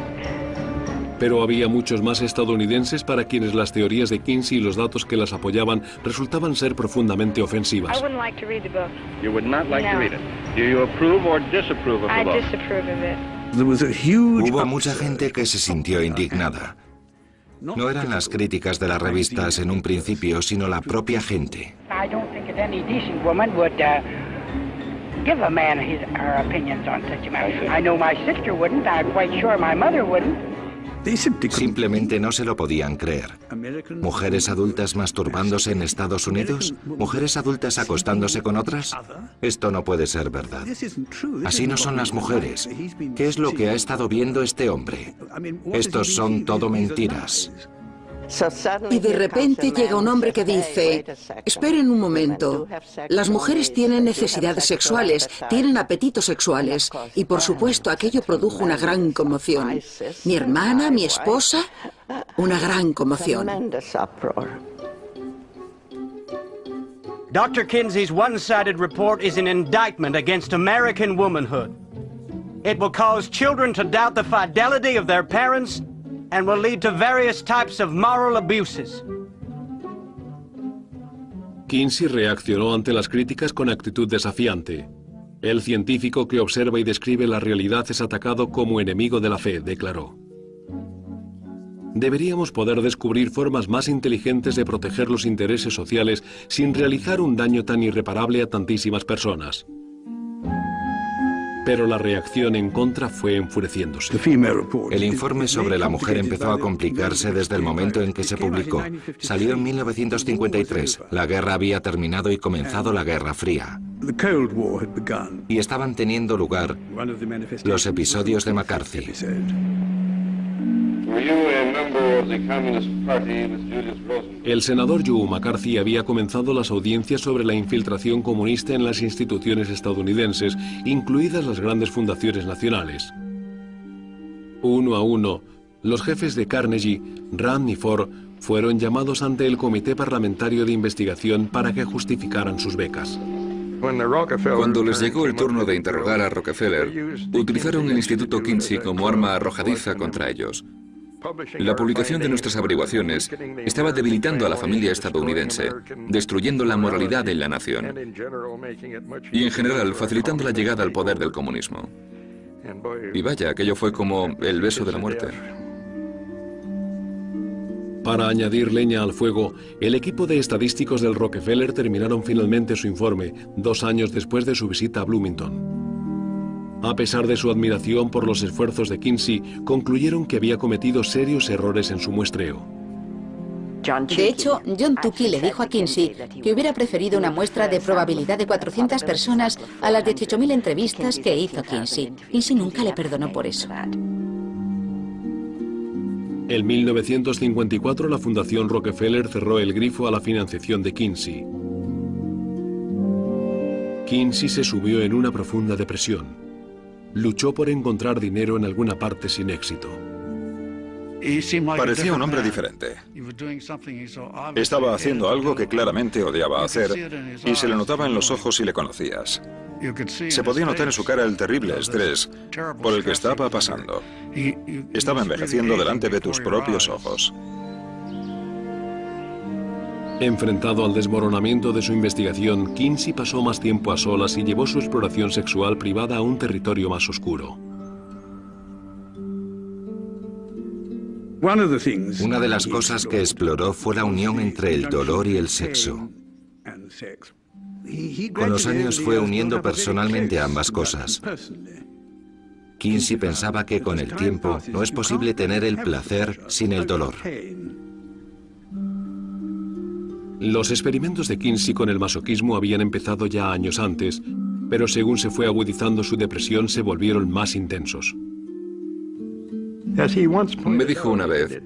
Pero había muchos más estadounidenses para quienes las teorías de Kinsey y los datos que las apoyaban resultaban ser profundamente ofensivas. I wouldn't like to read the book. You would not like to read it. Do you approve or disapprove of the book? I disapprove of it. Hubo mucha gente que se sintió indignada. No eran las críticas de las revistas en un principio, sino la propia gente. I don't think that any decent woman would give a man her opinions on such a matter. I know my sister wouldn't. I'm quite sure my mother wouldn't. Simplemente no se lo podían creer. ¿Mujeres adultas masturbándose en Estados Unidos? ¿Mujeres adultas acostándose con otras? Esto no puede ser verdad. Así no son las mujeres. ¿Qué es lo que ha estado viendo este hombre? Estos son todo mentiras. Y de repente llega un hombre que dice, esperen un momento, las mujeres tienen necesidades sexuales, tienen apetitos sexuales, y por supuesto aquello produjo una gran conmoción. Mi hermana, mi esposa, una gran conmoción. Dr. Kinsey's one-sided report is an indictment against American womanhood. It will cause children to doubt the fidelity of their parents and will lead to various types of moral abuses. Kinsey reaccionó ante las críticas con actitud desafiante. El científico que observa y describe la realidad es atacado como enemigo de la fe, declaró. Deberíamos poder descubrir formas más inteligentes de proteger los intereses sociales sin realizar un daño tan irreparable a tantísimas personas. Pero la reacción en contra fue enfureciéndose. El informe sobre la mujer empezó a complicarse desde el momento en que se publicó. Salió en 1953. La guerra había terminado y comenzado la Guerra Fría. Y estaban teniendo lugar los episodios de McCarthy. El senador Joe McCarthy había comenzado las audiencias sobre la infiltración comunista en las instituciones estadounidenses, incluidas las grandes fundaciones nacionales. Uno a uno, los jefes de Carnegie, Rand y Ford fueron llamados ante el Comité Parlamentario de Investigación para que justificaran sus becas. Cuando les llegó el turno de interrogar a Rockefeller, utilizaron el Instituto Kinsey como arma arrojadiza contra ellos. La publicación de nuestras averiguaciones estaba debilitando a la familia estadounidense, destruyendo la moralidad en la nación y, en general, facilitando la llegada al poder del comunismo. Y vaya, aquello fue como el beso de la muerte. Para añadir leña al fuego, el equipo de estadísticos del Rockefeller terminaron finalmente su informe 2 años después de su visita a Bloomington. A pesar de su admiración por los esfuerzos de Kinsey, concluyeron que había cometido serios errores en su muestreo. De hecho, John Tukey le dijo a Kinsey que hubiera preferido una muestra de probabilidad de 400 personas a las 18.000 entrevistas que hizo Kinsey. Kinsey nunca le perdonó por eso. En 1954, la Fundación Rockefeller cerró el grifo a la financiación de Kinsey. Kinsey se sumió en una profunda depresión. Luchó por encontrar dinero en alguna parte sin éxito. Parecía un hombre diferente. Estaba haciendo algo que claramente odiaba hacer y se le notaba en los ojos si le conocías. Se podía notar en su cara el terrible estrés por el que estaba pasando. Estaba envejeciendo delante de tus propios ojos. Enfrentado al desmoronamiento de su investigación, Kinsey pasó más tiempo a solas y llevó su exploración sexual privada a un territorio más oscuro. Una de las cosas que exploró fue la unión entre el dolor y el sexo. Con los años fue uniendo personalmente ambas cosas. Kinsey pensaba que con el tiempo no es posible tener el placer sin el dolor. Los experimentos de Kinsey con el masoquismo habían empezado ya años antes, pero según se fue agudizando su depresión se volvieron más intensos. Me dijo una vez,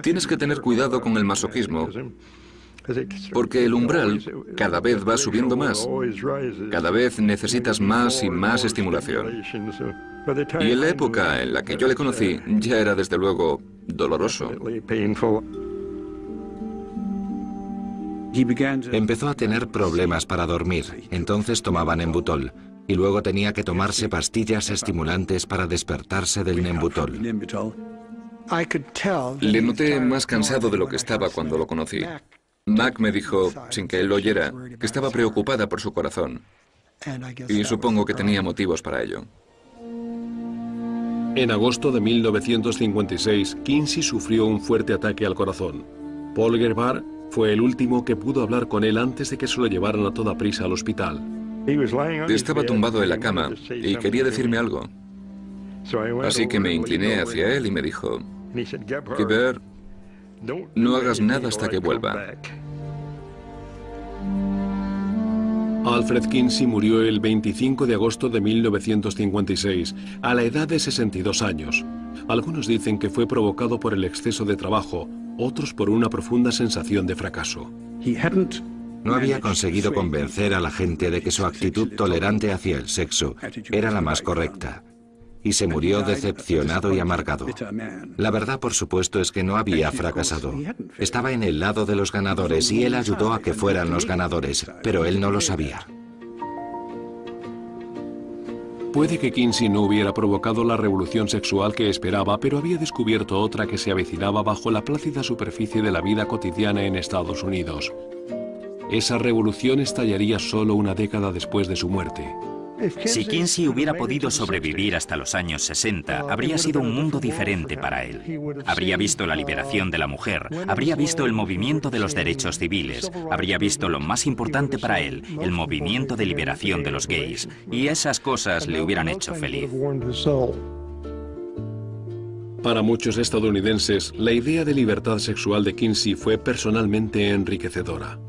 tienes que tener cuidado con el masoquismo, porque el umbral cada vez va subiendo más. Cada vez necesitas más y más estimulación. Y en la época en la que yo le conocí, ya era desde luego doloroso. Empezó a tener problemas para dormir, entonces tomaba Nembutol, y luego tenía que tomarse pastillas estimulantes para despertarse del Nembutol. Le noté más cansado de lo que estaba cuando lo conocí. Mac me dijo, sin que él lo oyera, que estaba preocupada por su corazón. Y supongo que tenía motivos para ello. En agosto de 1956, Kinsey sufrió un fuerte ataque al corazón. Paul Gerbar fue el último que pudo hablar con él antes de que se lo llevaran a toda prisa al hospital. Estaba tumbado en la cama y quería decirme algo. Así que me incliné hacia él y me dijo, Gerber, no hagas nada hasta que vuelva. Alfred Kinsey murió el 25 de agosto de 1956, a la edad de 62 años. Algunos dicen que fue provocado por el exceso de trabajo, otros por una profunda sensación de fracaso. No había conseguido convencer a la gente de que su actitud tolerante hacia el sexo era la más correcta, y se murió decepcionado y amargado. La verdad, por supuesto, es que no había fracasado. Estaba en el lado de los ganadores y él ayudó a que fueran los ganadores, pero él no lo sabía. Puede que Kinsey no hubiera provocado la revolución sexual que esperaba, pero había descubierto otra que se avecinaba bajo la plácida superficie de la vida cotidiana en Estados Unidos. esa revolución estallaría solo una década después de su muerte. Si Kinsey hubiera podido sobrevivir hasta los años 60, habría sido un mundo diferente para él. Habría visto la liberación de la mujer, habría visto el movimiento de los derechos civiles, habría visto lo más importante para él, el movimiento de liberación de los gays, y esas cosas le hubieran hecho feliz. Para muchos estadounidenses, la idea de libertad sexual de Kinsey fue personalmente enriquecedora.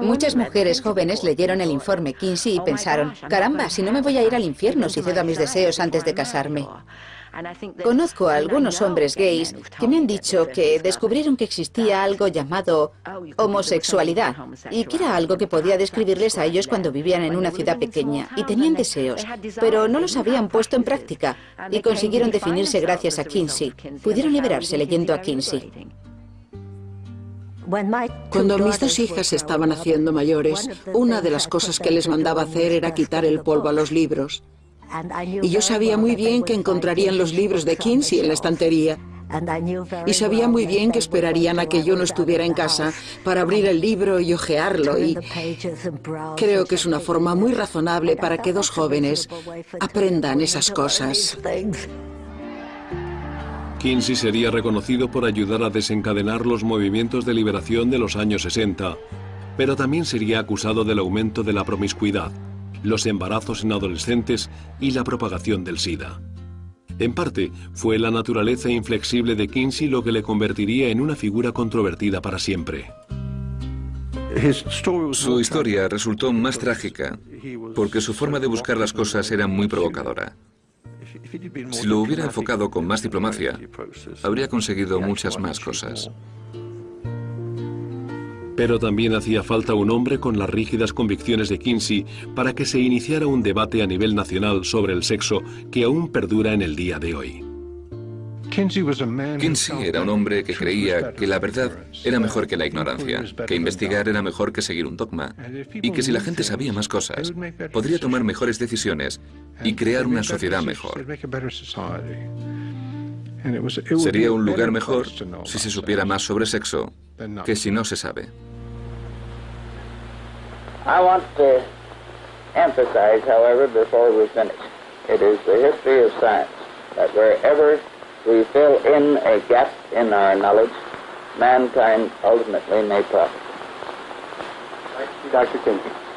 Muchas mujeres jóvenes leyeron el informe Kinsey y pensaron, caramba, si no me voy a ir al infierno si cedo a mis deseos antes de casarme. Conozco a algunos hombres gays que me han dicho que descubrieron que existía algo llamado homosexualidad y que era algo que podía describirles a ellos cuando vivían en una ciudad pequeña y tenían deseos, pero no los habían puesto en práctica y consiguieron definirse gracias a Kinsey. Pudieron liberarse leyendo a Kinsey. Cuando mis dos hijas se estaban haciendo mayores, una de las cosas que les mandaba hacer era quitar el polvo a los libros. Y yo sabía muy bien que encontrarían los libros de Kinsey en la estantería. Y sabía muy bien que esperarían a que yo no estuviera en casa para abrir el libro y hojearlo. Y creo que es una forma muy razonable para que dos jóvenes aprendan esas cosas. Kinsey sería reconocido por ayudar a desencadenar los movimientos de liberación de los años 60, pero también sería acusado del aumento de la promiscuidad, los embarazos en adolescentes y la propagación del SIDA. En parte, fue la naturaleza inflexible de Kinsey lo que le convertiría en una figura controvertida para siempre. Su historia resultó más trágica porque su forma de buscar las cosas era muy provocadora. Si lo hubiera enfocado con más diplomacia, habría conseguido muchas más cosas. Pero también hacía falta un hombre con las rígidas convicciones de Kinsey para que se iniciara un debate a nivel nacional sobre el sexo que aún perdura en el día de hoy. Kinsey era un hombre que creía que la verdad era mejor que la ignorancia, que investigar era mejor que seguir un dogma, y que si la gente sabía más cosas, podría tomar mejores decisiones y crear una sociedad mejor. Sería un lugar mejor si se supiera más sobre sexo que si no se sabe. I want to emphasize, however, before we finish, it is the history of science that wherever we fill in a gap in our knowledge, mankind ultimately may profit. Thank you, Dr. Kinsey.